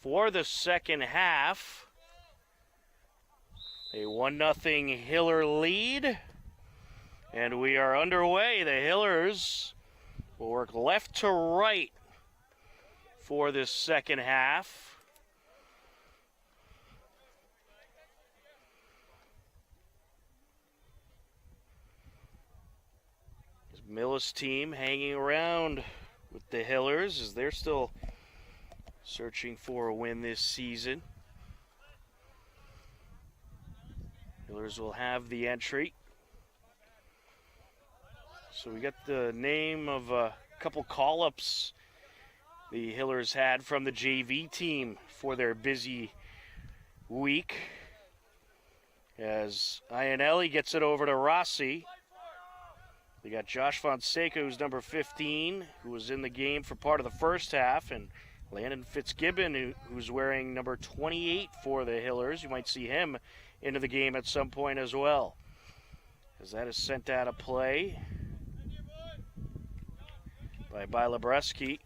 for the second half. A 1-0 Hiller lead, and we are underway. The Hillers will work left to right for this second half. Millis team hanging around with the Hillers as they're still searching for a win this season. Hillers will have the entry. So we got the name of a couple call-ups the Hillers had from the JV team for their busy week. As Iannelli gets it over to Rossi. They got Josh Fonseca, who's number 15, who was in the game for part of the first half, and Landon Fitzgibbon, who's wearing number 28 for the Hillers. You might see him into the game at some point as well, as that is sent out of play by Bilebreski.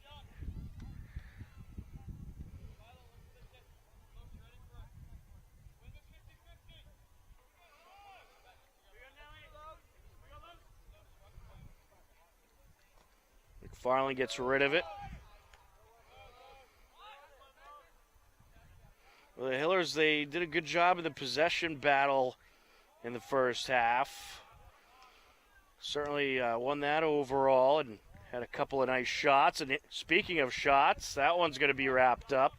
McFarland gets rid of it. Well, the Hillers, they did a good job in the possession battle in the first half. Certainly won that overall and had a couple of nice shots. And speaking of shots, that one's going to be wrapped up.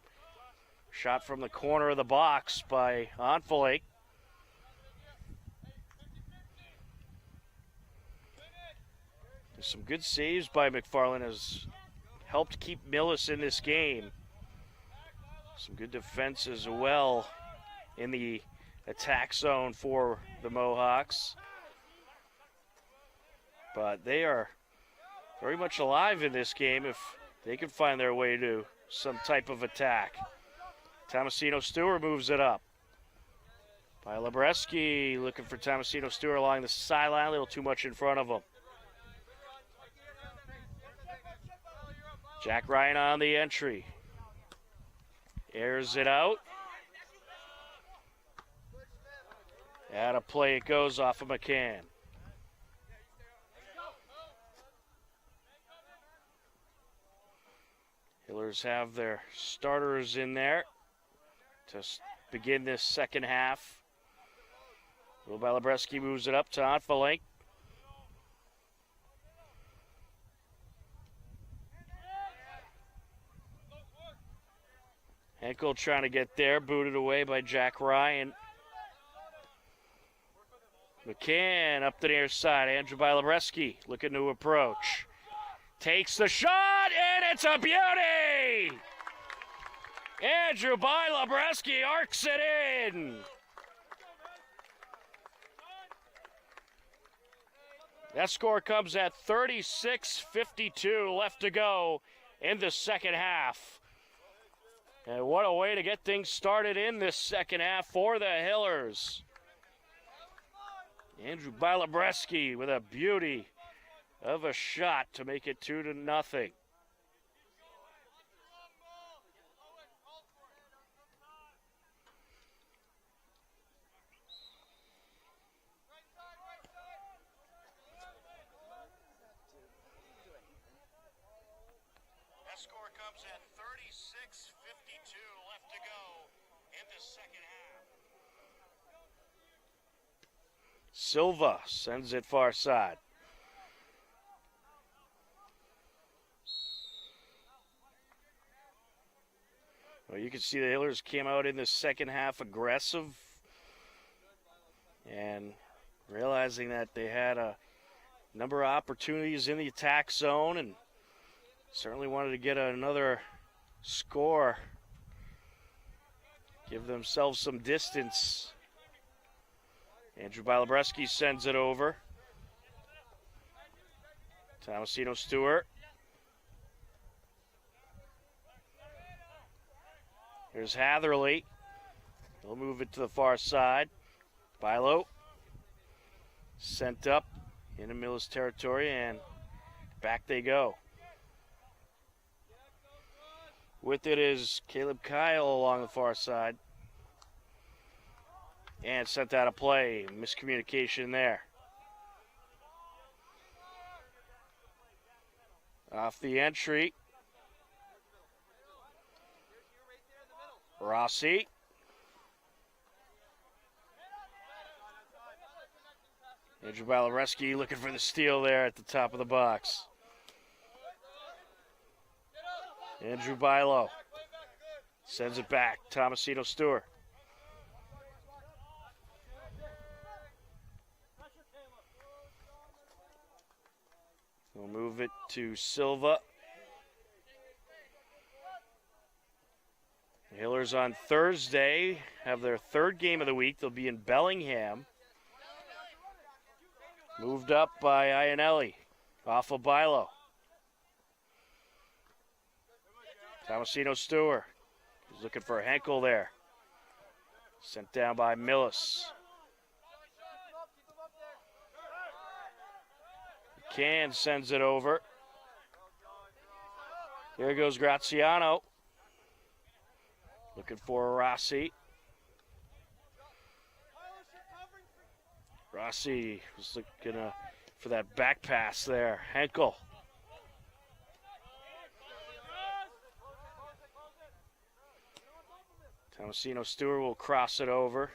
Shot from the corner of the box by Onfalake. Some good saves by McFarland has helped keep Millis in this game. Some good defense as well in the attack zone for the Mohawks. But they are very much alive in this game if they can find their way to some type of attack. Tomasino Stewart moves it up. Bilebreski looking for Tomasino Stewart along the sideline, a little too much in front of him. Jack Ryan on the entry. Airs it out. Out of play it goes off of McCann. Hillers have their starters in there to begin this second half. Will Bilebreski moves it up to Onfalake. Henkel trying to get there, booted away by Jack Ryan. McCann up the near side. Andrew Bilebreski looking to approach. Takes the shot, and it's a beauty! Andrew Bilebreski arcs it in. That score comes at 36:52 left to go in the second half. And what a way to get things started in this second half for the Hillers. Andrew Bilebreski with a beauty of a shot to make it 2-0. That score comes at 36:52 left to go in the second half. Silva sends it far side. Well, you can see the Hillers came out in the second half aggressive and realizing that they had a number of opportunities in the attack zone and certainly wanted to get another score, give themselves some distance. Andrew Bilebreski sends it over. Tomasino Stewart. Here's Hatherley. He'll move it to the far side. Bilo sent up into Millis territory, and Back they go. With it is Caleb Kyle along the far side. And sent out of play. Miscommunication there. Off the entry. Rossi. Andrew Balareski looking for the steal there at the top of the box. Andrew Bilo sends it back. Tomasino Stewart. We'll move it to Silva. The Hillers on Thursday have their third game of the week. They'll be in Bellingham. Moved up by Iannelli. Off of Bilo. Tomasino Stewart. He's looking for Henkel there. Sent down by Millis. McCann sends it over. Here goes Graziano. Looking for Rossi. Rossi was looking for that back pass there. Henkel. Tomasino Stewart will cross it over.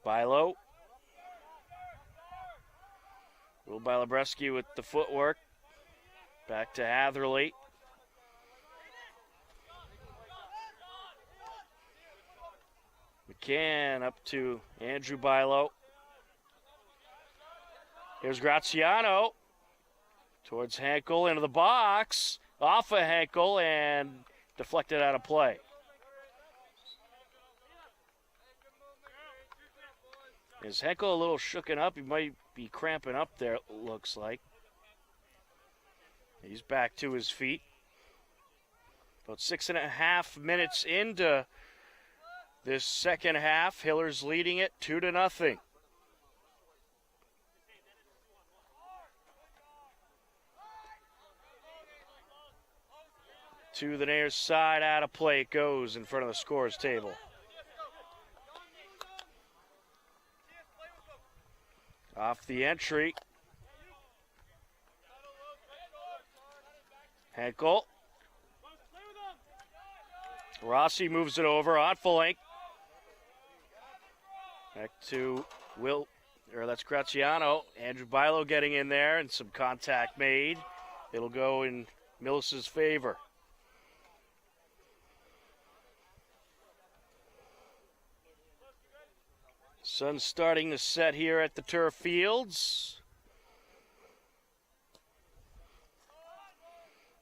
Bilo. Will Bilabreski with the footwork. Back to Hatherley. McCann up to Andrew Bilo. Here's Graziano. Towards Henkel into the box. Off of Henkel and deflected out of play. Is Henkel a little shooken up? He might be cramping up there, it looks like. He's back to his feet. About 6.5 minutes into this second half. Hillers leading it 2-0. To the near side, out of play it goes in front of the scorer's table. Off the entry. Henkel. Rossi moves it over on full length. Back to that's Graziano. Andrew Bilo getting in there and some contact made. It'll go in Millis' favor. Sun's starting to set here at the turf fields.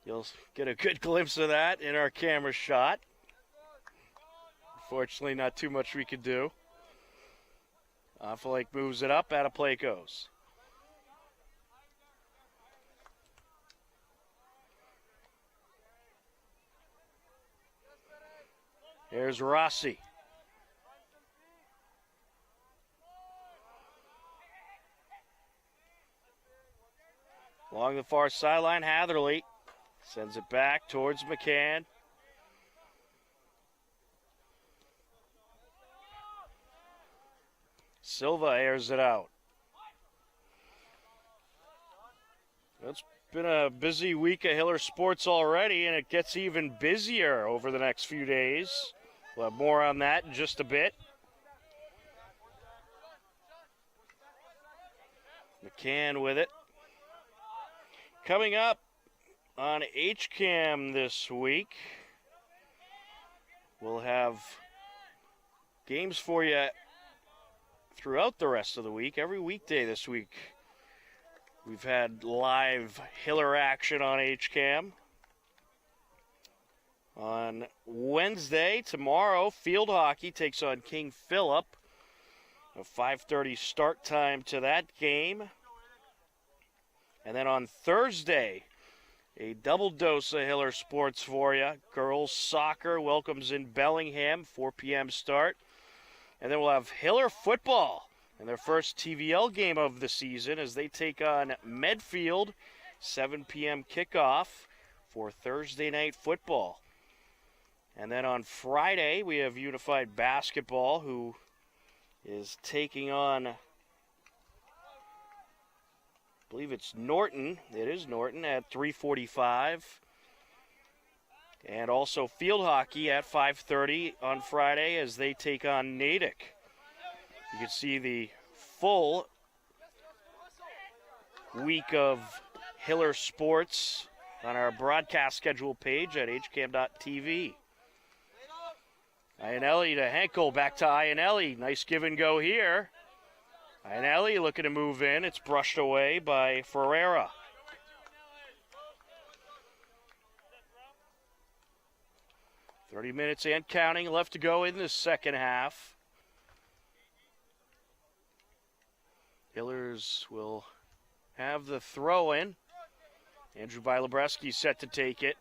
You'll get a good glimpse of that in our camera shot. Unfortunately, not too much we could do. Lake moves it up, out of play it goes. Here's Rossi. Along the far sideline, Hatherley sends it back towards McCann. Silva airs it out. It's been a busy week of Hiller sports already, and it gets even busier over the next few days. We'll have more on that in just a bit. McCann with it. Coming up on HCAM this week, we'll have games for you throughout the rest of the week. Every weekday this week, we've had live Hiller action on HCAM. On Wednesday, tomorrow, field hockey takes on King Philip. A 5:30 start time to that game. And then on Thursday, a double dose of Hiller sports for you. Girls soccer welcomes in Bellingham, 4 p.m. start. And then we'll have Hiller football And their first TVL game of the season as they take on Medfield, 7 p.m. kickoff for Thursday night football. And then on Friday, we have Unified Basketball, who is taking on, I believe it's Norton. It is Norton at 3:45. And also field hockey at 5:30 on Friday as they take on Natick. You can see the full week of Hiller Sports on our broadcast schedule page at hcam.tv. Ionelli to Henkel, back to Ionelli. Nice give and go here. Ionelli looking to move in. It's brushed away by Ferreira. "30 minutes and counting left to go in the second half. Hillers will have the throw in. Andrew Bilebreski set to take it.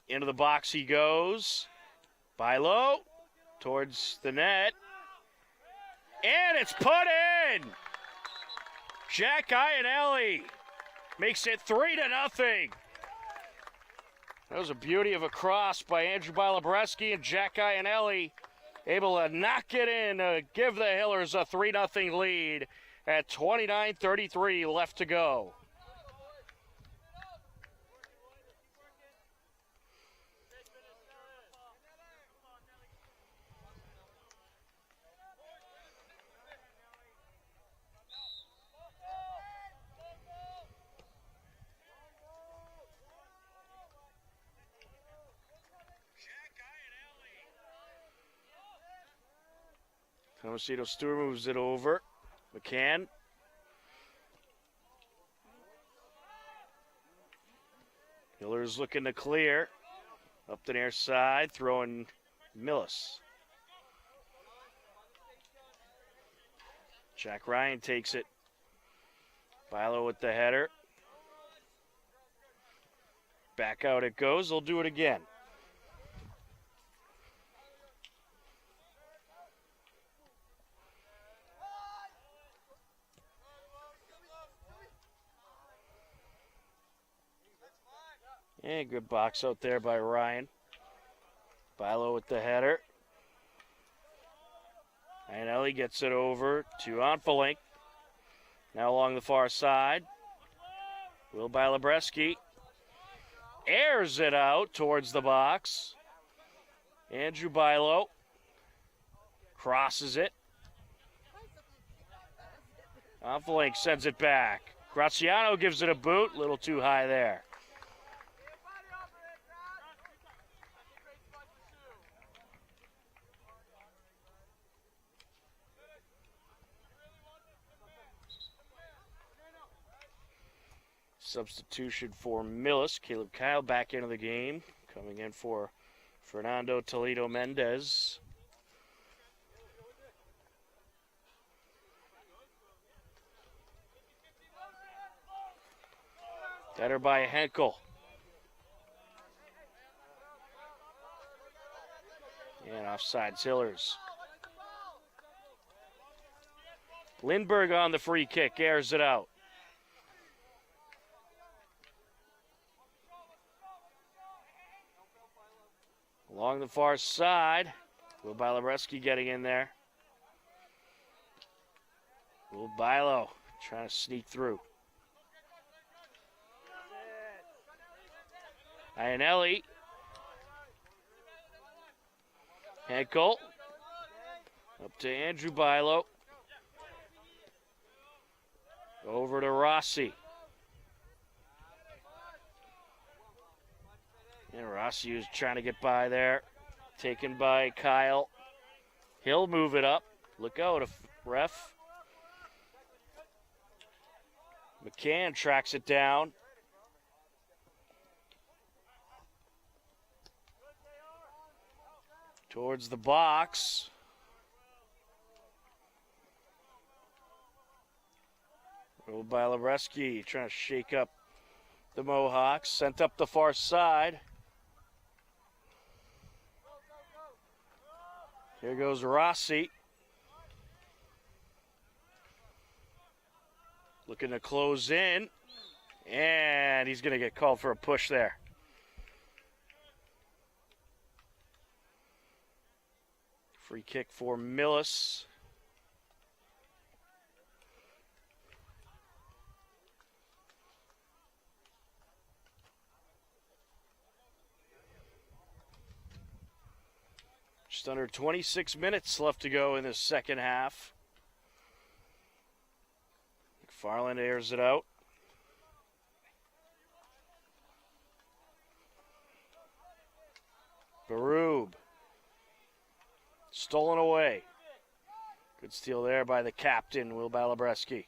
Into the box he goes. Bilo towards the net. And it's put in! Jack Ionelli makes it 3-0. That was a beauty of a cross by Andrew Bilebreski, and Jack Ionelli able to knock it in to give the Hillers a 3-0 lead at 29:33 left to go. Tomasito Stewart moves it over. McCann. Hillers looking to clear. Up the near side, throwing Millis. Jack Ryan takes it. Bilo with the header. Back out it goes. They'll do it again. And good box out there by Ryan. Bilo with the header. Ionelli gets it over to Onfelink. Now along the far side. Will Bilebreski airs it out towards the box. Andrew Bilo crosses it. Onfelink sends it back. Graziano gives it a boot. A little too high there. Substitution for Millis. Caleb Kyle back into the game. Coming in for Fernando Toledo Mendez. Header by Henkel. And offside Hillers. Lindbergh on the free kick. Airs it out. Along the far side, Will Bilebreski getting in there. Will Bilo trying to sneak through. Ionelli. Henkel. Up to Andrew Bilo. Over to Rossi. And Rossi was trying to get by there. Taken by Kyle. He'll move it up. Look out, ref. McCann tracks it down. Towards the box. Bilebreski trying to shake up the Mohawks. Sent up the far side. Here goes Rossi. Looking to close in. And he's going to get called for a push there. Free kick for Millis. Just under 26 minutes left to go in the second half. McFarland airs it out. Baroob. Stolen away. Good steal there by the captain, Will Balabreski.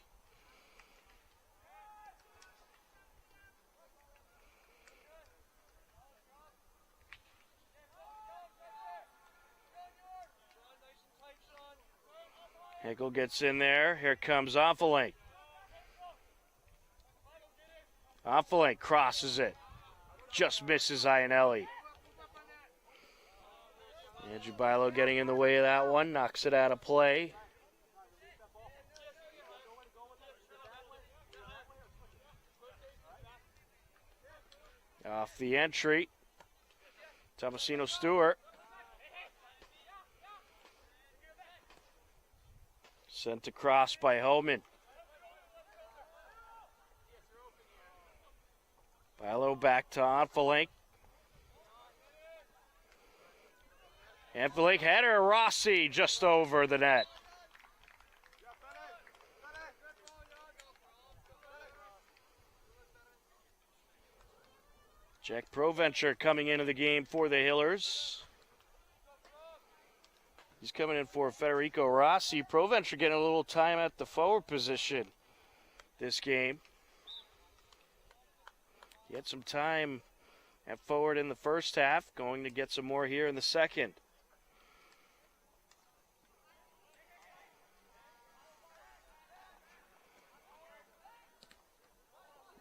Henkel gets in there. Here comes Onfelink. Onfelink crosses it. Just misses Iannelli. Andrew Bilo getting in the way of that one. Knocks it out of play. Off the entry. Tomasino Stewart. Sent across by Homan. Bilo back to Onfelink. Onfelink header, Rossi just over the net. Jack Provencher coming into the game for the Hillers. He's coming in for Federico Rossi. Provencher getting a little time at the forward position this game. He had some time at forward in the first half, going to get some more here in the second.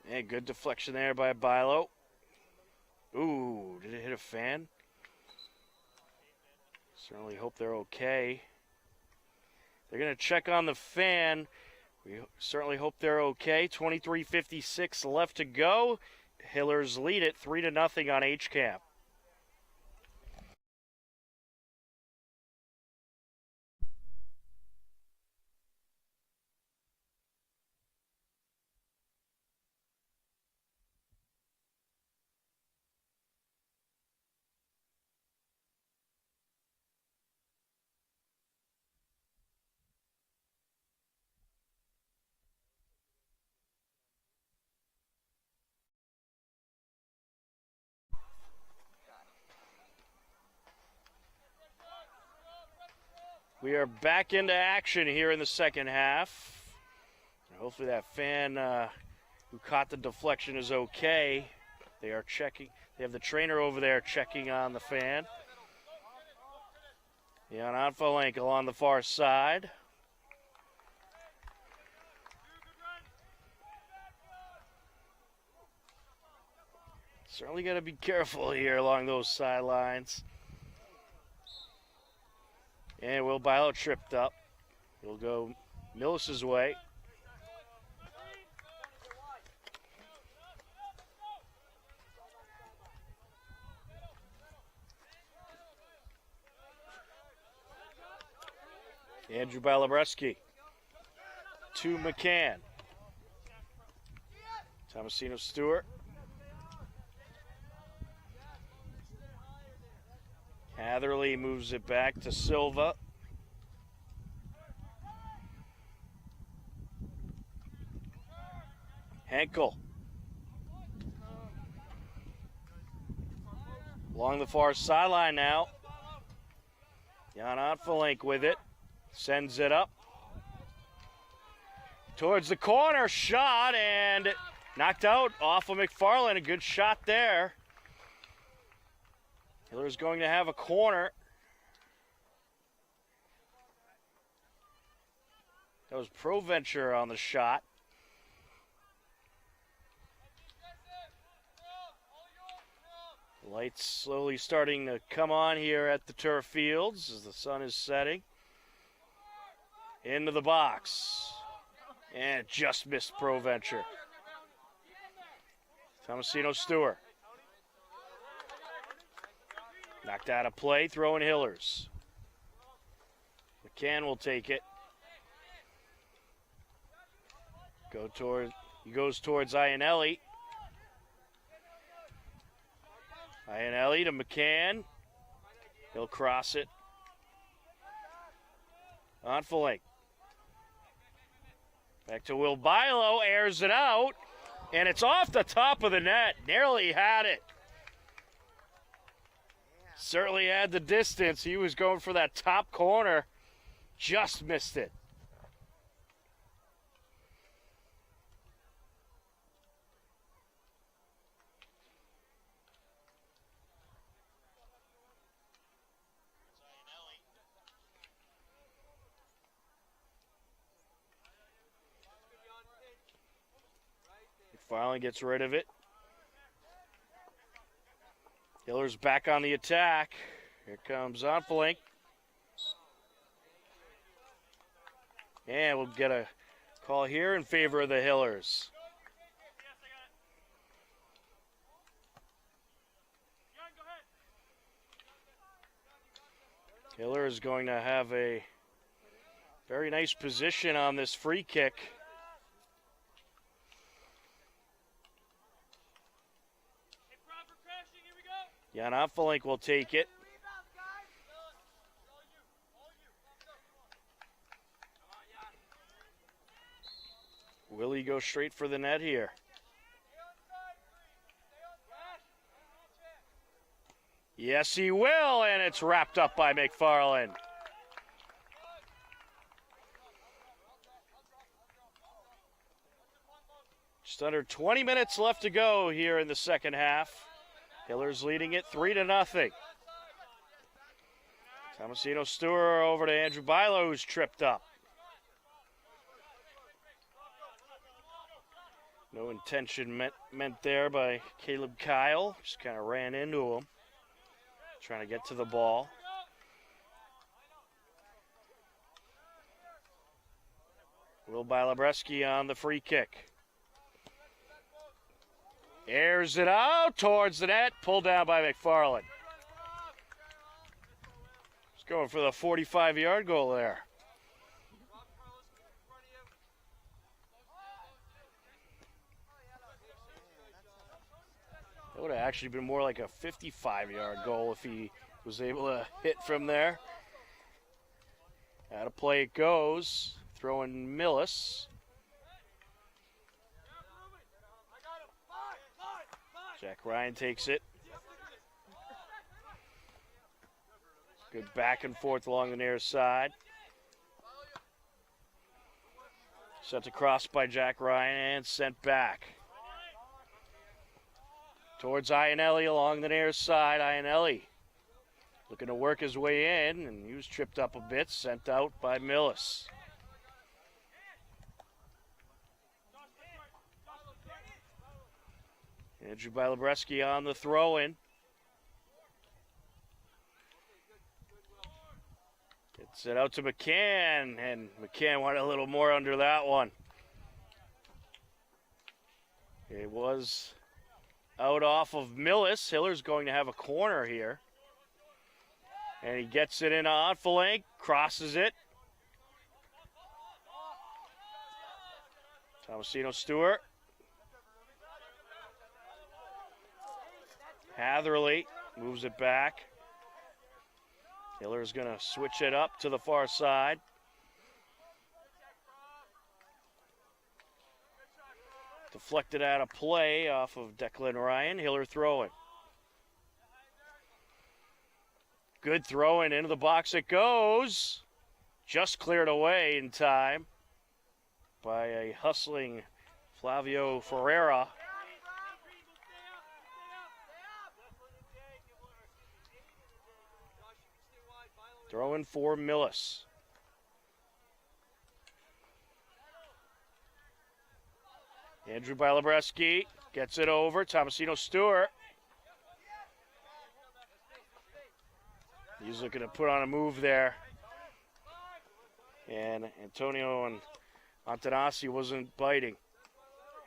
And good deflection there by Bilo. Ooh, did it hit a fan? Certainly hope they're okay. They're going to check on the fan. We certainly hope they're okay. 23:56 left to go. Hillers lead it 3-0 on H-Camp. We are back into action here in the second half. Hopefully that fan who caught the deflection is okay. They are checking. They have the trainer over there checking on the fan. Jan Onfelink on the far side. Certainly got to be careful here along those sidelines. And Will Bilo tripped up. He'll go Millis' way. Andrew Balabreski to McCann. Tomasino Stewart. Hatherley moves it back to Silva. Henkel. Along the far sideline now. Jan Onfelink with it. Sends it up. Towards the corner. Shot and knocked out off of McFarland. A good shot there. Hiller's going to have a corner. That was Provencher on the shot. Lights slowly starting to come on here at the turf fields as the sun is setting. Into the box. And just missed Proventure. Tomasino Stewart. Knocked out of play, throwing Hillers. McCann will take it. He goes towards Iannelli. Iannelli to McCann. He'll cross it. On Flank. Back to Will Bilo, airs it out, and it's off the top of the net. Nearly had it. Certainly had the distance. He was going for that top corner. Just missed it. Finally gets rid of it. Hiller's back on the attack. Here comes Onflink. And we'll get a call here in favor of the Hillers. Hiller is going to have a very nice position on this free kick. Jan Onflink will take it. Will he go straight for the net here? Yes, he will, and it's wrapped up by McFarland. Just under 20 minutes left to go here in the second half. Hillers leading it 3-0. Tomasino Stewart over to Andrew Bilo, who's tripped up. No intention meant there by Caleb Kyle. Just kind of ran into him. Trying to get to the ball. Will Bilabreski on the free kick. Airs it out towards the net. Pulled down by McFarland. He's going for the 45-yard goal there. That would have actually been more like a 55-yard goal if he was able to hit from there. Out of play it goes. Throwing Millis. Jack Ryan takes it. Good back and forth along the near side. Sent across by Jack Ryan and sent back. Towards Iannelli along the near side. Iannelli looking to work his way in, and he was tripped up a bit, sent out by Millis. Andrew Bilabreski on the throw-in. Gets it out to McCann, and McCann wanted a little more under that one. It was out off of Millis. Hiller's going to have a corner here. And he gets it in on flank, crosses it. Tomasino Stewart. Hatherley moves it back. Hiller's going to switch it up to the far side. Deflected out of play off of Declan Ryan. Hiller throwing. Good throwing into the box it goes. Just cleared away in time by a hustling Flavio Ferreira. Throwing for Millis. Andrew Bilabreski gets it over. Tomasino Stewart. He's looking to put on a move there. And Antonio and Antanasi wasn't biting.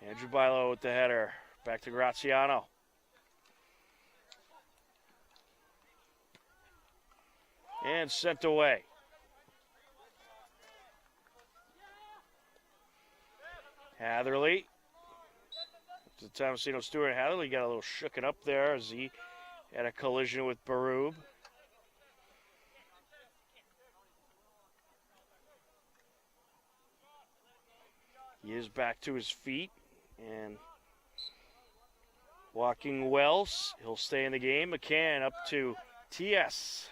Andrew Bilo with the header. Back to Graziano. And sent away. Hatherley. To Tomasino Stewart. Hatherley got a little shooken up there as he had a collision with Barub. He is back to his feet and walking well. He'll stay in the game. McCann up to TS,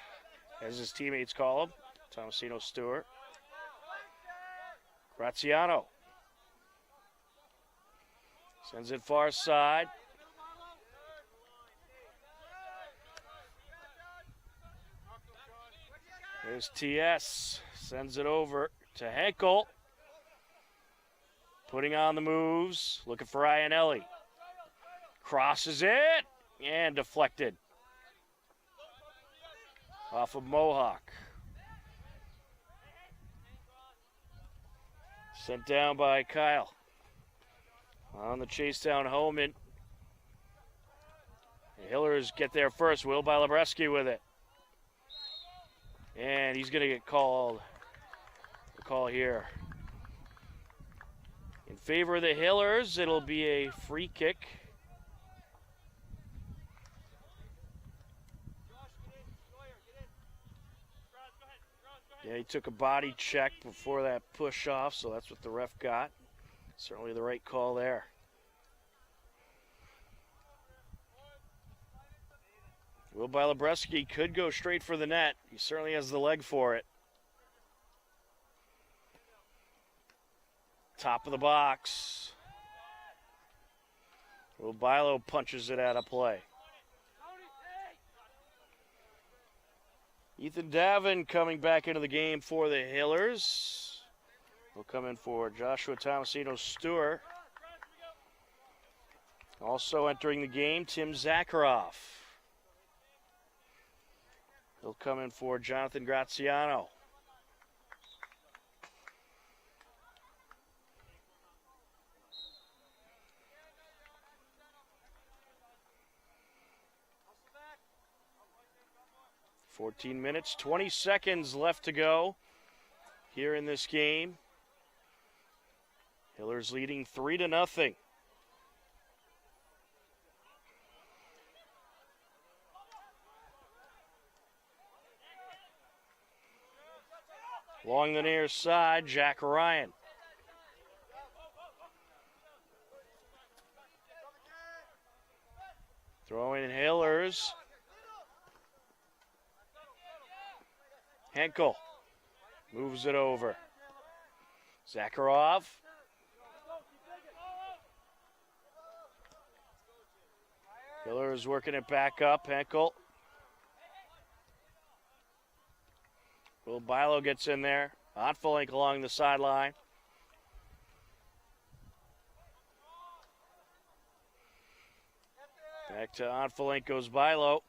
as his teammates call him. Tomasino Stewart. Graziano. Sends it far side. There's TS. Sends it over to Henkel. Putting on the moves. Looking for Iannelli. Crosses it. And deflected. Off of Mohawk. Sent down by Kyle. On the chase down Homan. The Hillers get there first. Will Balabreski with it. And he's going to get called. The call here. In favor of the Hillers, it'll be a free kick. Yeah, he took a body check before that push off, so that's what the ref got. Certainly the right call there. Will Balabreski could go straight for the net. He certainly has the leg for it. Top of the box. Will Bilo punches it out of play. Ethan Davin coming back into the game for the Hillers. Will come in for Joshua Tomasino Stewart. Also entering the game, Tim Zakharov. He'll come in for Jonathan Graziano. "14 minutes, 20 seconds left to go here in this game. Hillers leading 3-0. Along the near side, Jack Ryan. Throwing in Hillers. Henkel moves it over. Zakharov. Hillers working it back up. Henkel. Will Bilo gets in there. Ontfelink along the sideline. Back to Ontfelink goes Bilo.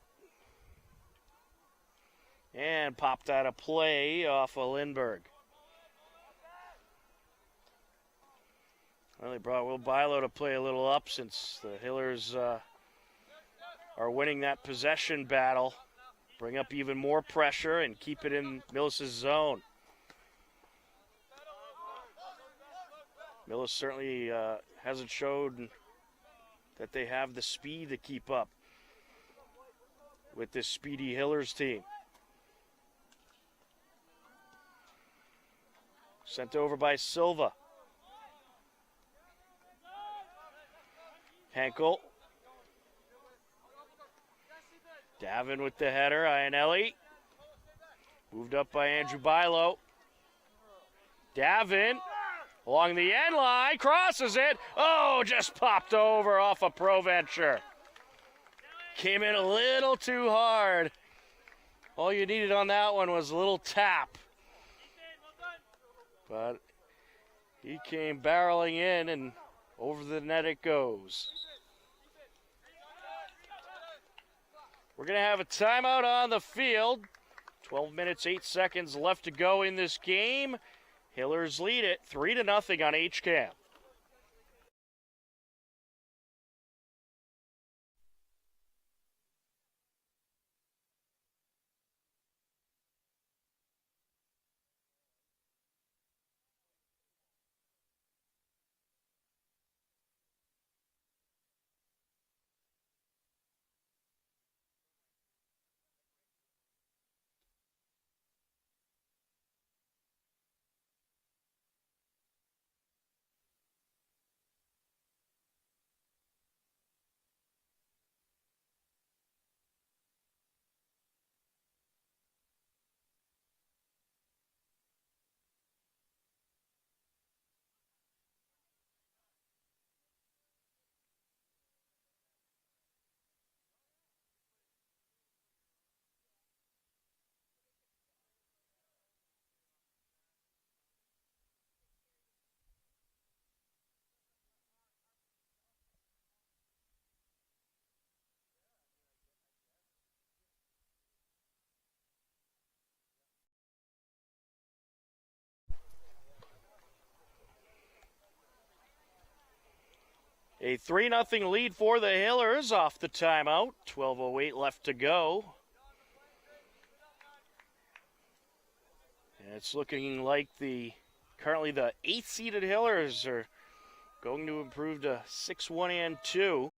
And popped out of play off of Lindbergh. Well, they brought Will Bilo to play a little up since the Hillers are winning that possession battle. Bring up even more pressure and keep it in Millis' zone. Millis certainly hasn't showed that they have the speed to keep up with this speedy Hillers team. Sent over by Silva. Henkel. Davin with the header. Iannelli. Moved up by Andrew Bilo. Davin along the end line. Crosses it. Oh, just popped over off of Proventure. Came in a little too hard. All you needed on that one was a little tap. But he came barreling in, and over the net it goes. We're going to have a timeout on the field. 12 minutes, 8 seconds left to go in this game. Hillers lead it 3-0 on HCAM. A 3-0 lead for the Hillers off the timeout. 12:08 left to go. And it's looking like currently the 8th-seeded Hillers are going to improve to 6-1 and 2.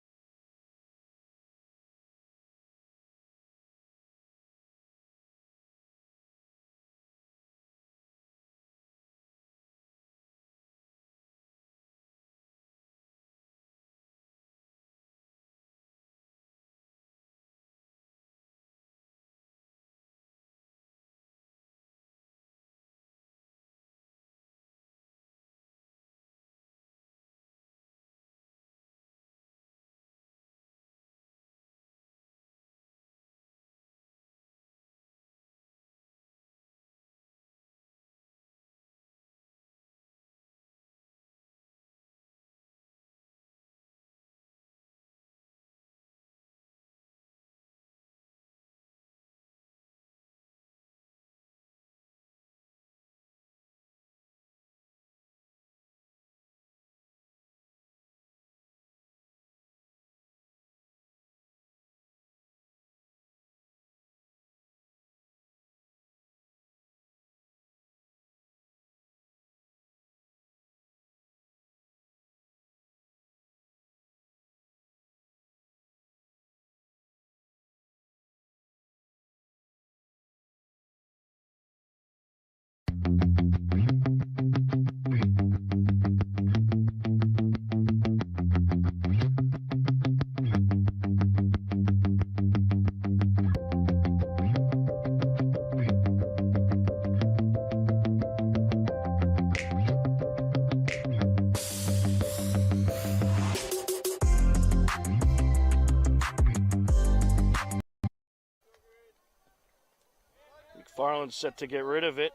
McFarland's set to get rid of it.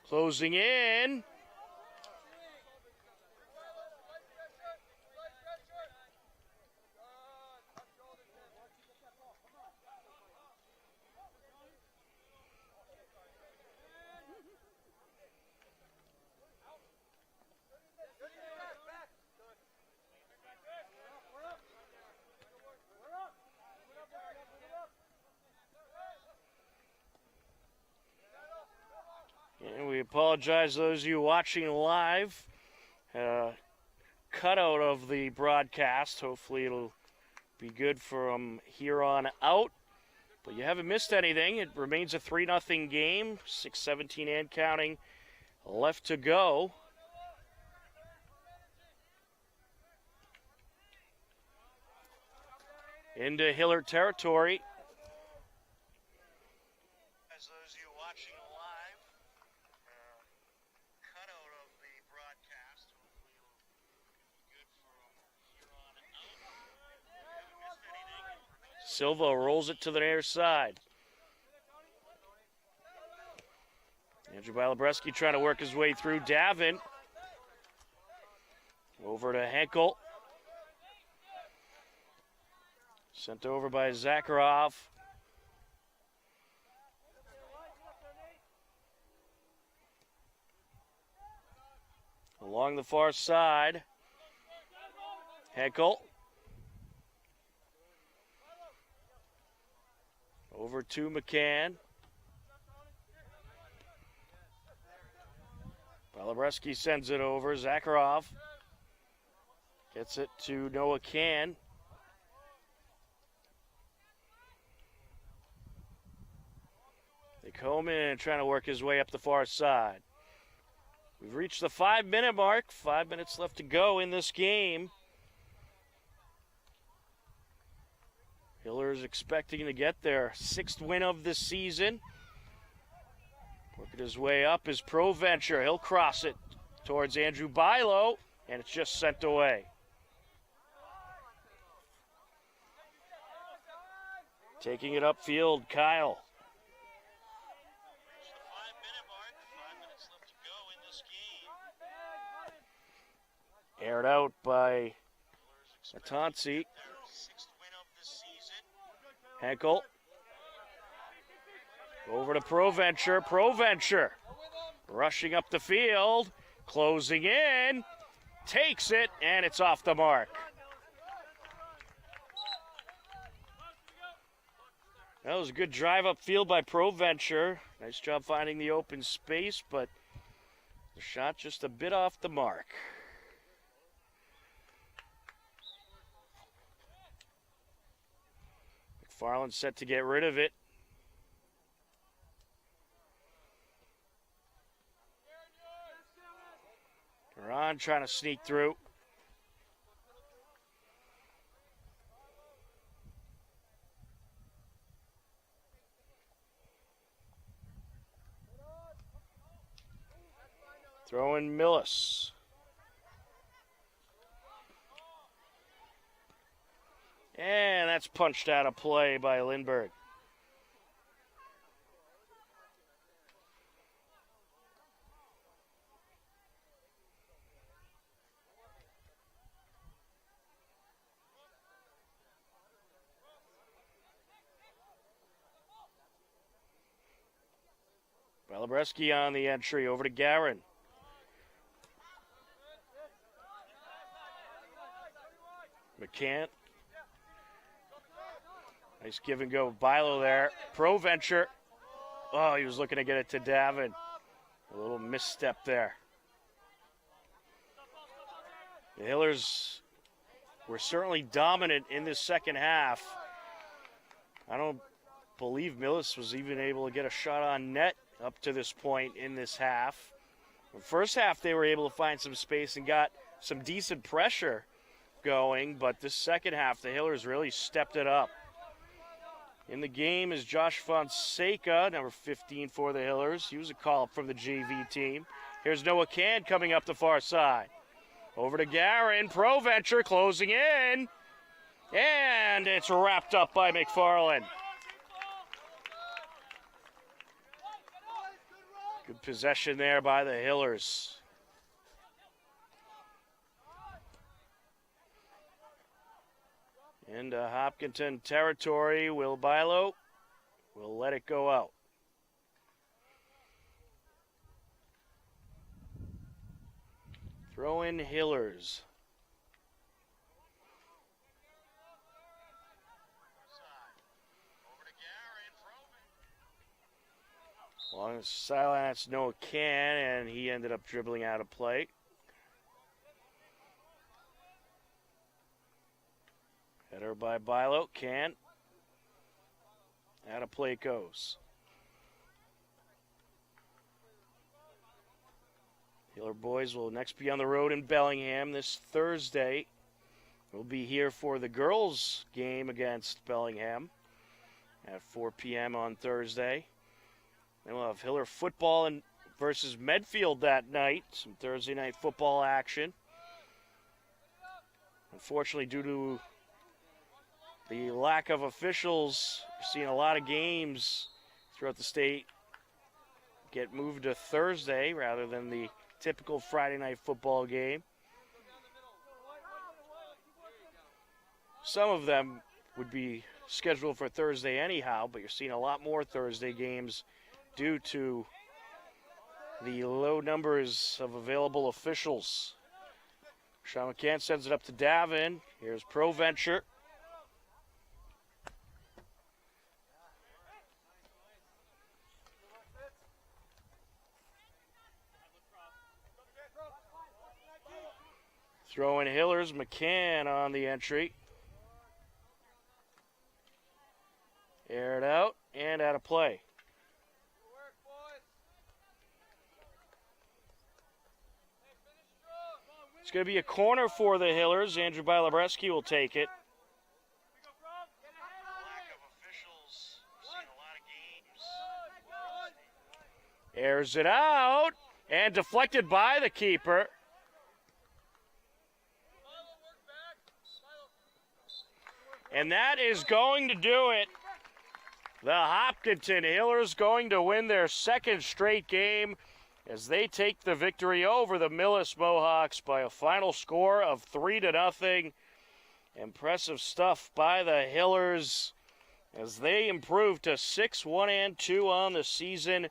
Closing in. And we apologize to those of you watching live. Cutout of the broadcast. Hopefully it'll be good from here on out. But you haven't missed anything. It remains a 3-0 game. 6:17 and counting left to go. Into Hiller territory. As those of you watching live, cutout of the broadcast. Hopefully it'll be good from here on out. Haven't missed anything. Silva rolls it to the near side. Andrew Bilabreski trying to work his way through. Davin. Over to Henkel. Sent over by Zakharov. Along the far side, Henkel. Over to McCann. Balabreski sends it over. Zakharov gets it to Noah Can. Coleman trying to work his way up the far side. We've reached the 5-minute mark. 5 minutes left to go in this game. Hillers expecting to get their 6th win of the season. Working his way up is Proventure. He'll cross it towards Andrew Bilo, and it's just sent away. Taking it upfield, Kyle. Aired out by Atansi. Henkel. Over to Proventure. Proventure rushing up the field. Closing in. Takes it, and it's off the mark. That was a good drive upfield by Proventure. Nice job finding the open space, but the shot just a bit off the mark. McFarland set to get rid of it. Ron trying to sneak through. Throwing Millis. And that's punched out of play by Lindbergh. Balabreski on the entry, over to Garin. McCann. Nice give and go. Bilo there. Proventure. Oh, he was looking to get it to Davin. A little misstep there. The Hillers were certainly dominant in this second half. I don't believe Millis was even able to get a shot on net up to this point in this half. The first half, they were able to find some space and got some decent pressure going, but this second half, the Hillers really stepped it up. In the game is Josh Fonseca, number 15 for the Hillers. He was a call-up from the JV team. Here's Noah Can coming up the far side. Over to Garin. Proventure closing in. And it's wrapped up by McFarland. Good possession there by the Hillers. Into Hopkinton territory, Will Bilo will let it go out. Throw in Hillers. Long silence, Noah Can, and he ended up dribbling out of play. Header by Bilo. Can. Out of play it goes. Hiller boys will next be on the road in Bellingham this Thursday. We'll be here for the girls' game against Bellingham at 4 p.m. on Thursday. Then we'll have Hiller football versus Medfield that night. Some Thursday night football action. Unfortunately, due to the lack of officials, we're seeing a lot of games throughout the state get moved to Thursday rather than the typical Friday night football game. Some of them would be scheduled for Thursday anyhow, but you're seeing a lot more Thursday games due to the low numbers of available officials. Sean McCann sends it up to Davin. Here's ProVenture. Throwing Hillers, McCann on the entry. Aired out and out of play. It's going to be a corner for the Hillers. Andrew Bilabreski will take it. Airs it out and deflected by the keeper. And that is going to do it. The Hopkinton Hillers going to win their second straight game as they take the victory over the Millis Mohawks by a final score of 3-0. Impressive stuff by the Hillers as they improve to 6-1-2 on the season.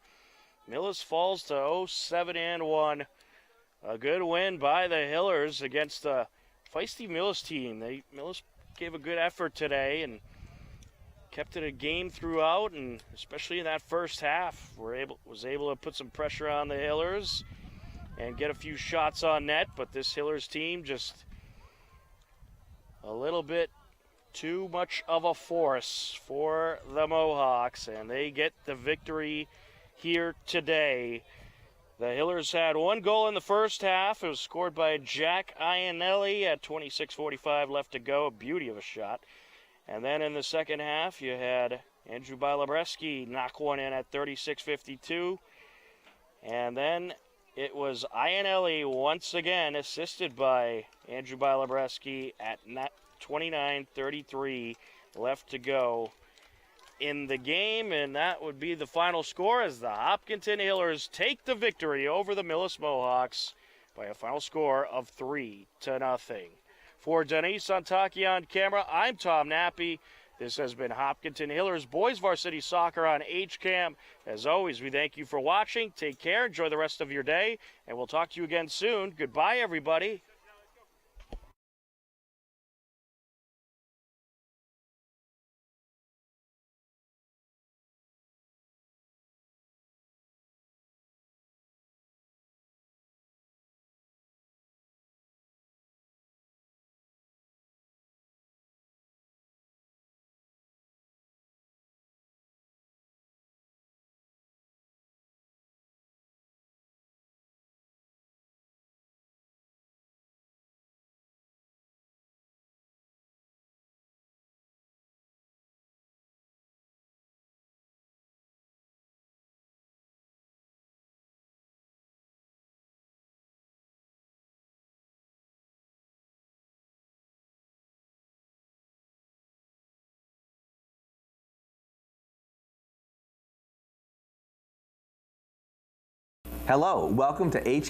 Millis falls to 0-7-1. A good win by the Hillers against the feisty Millis team. Millis gave a good effort today and kept it a game throughout, and especially in that first half, was able to put some pressure on the Hillers and get a few shots on net. But this Hillers team just a little bit too much of a force for the Mohawks, and they get the victory here today. The Hillers had one goal in the first half. It was scored by Jack Iannelli at 26:45 left to go. A beauty of a shot. And then in the second half, you had Andrew Bilabreski knock one in at 36:52. And then it was Iannelli once again, assisted by Andrew Bilabreski at 29:33 left to go in the game, and that would be the final score as the Hopkinton Hillers take the victory over the Millis Mohawks by a final score of 3-0. For Denise Santaki on camera, I'm Tom Nappy. This has been Hopkinton Hillers Boys Varsity Soccer on HCAM. As always, we thank you for watching. Take care, enjoy the rest of your day, and we'll talk to you again soon. Goodbye, everybody. Hello, welcome to HCAM.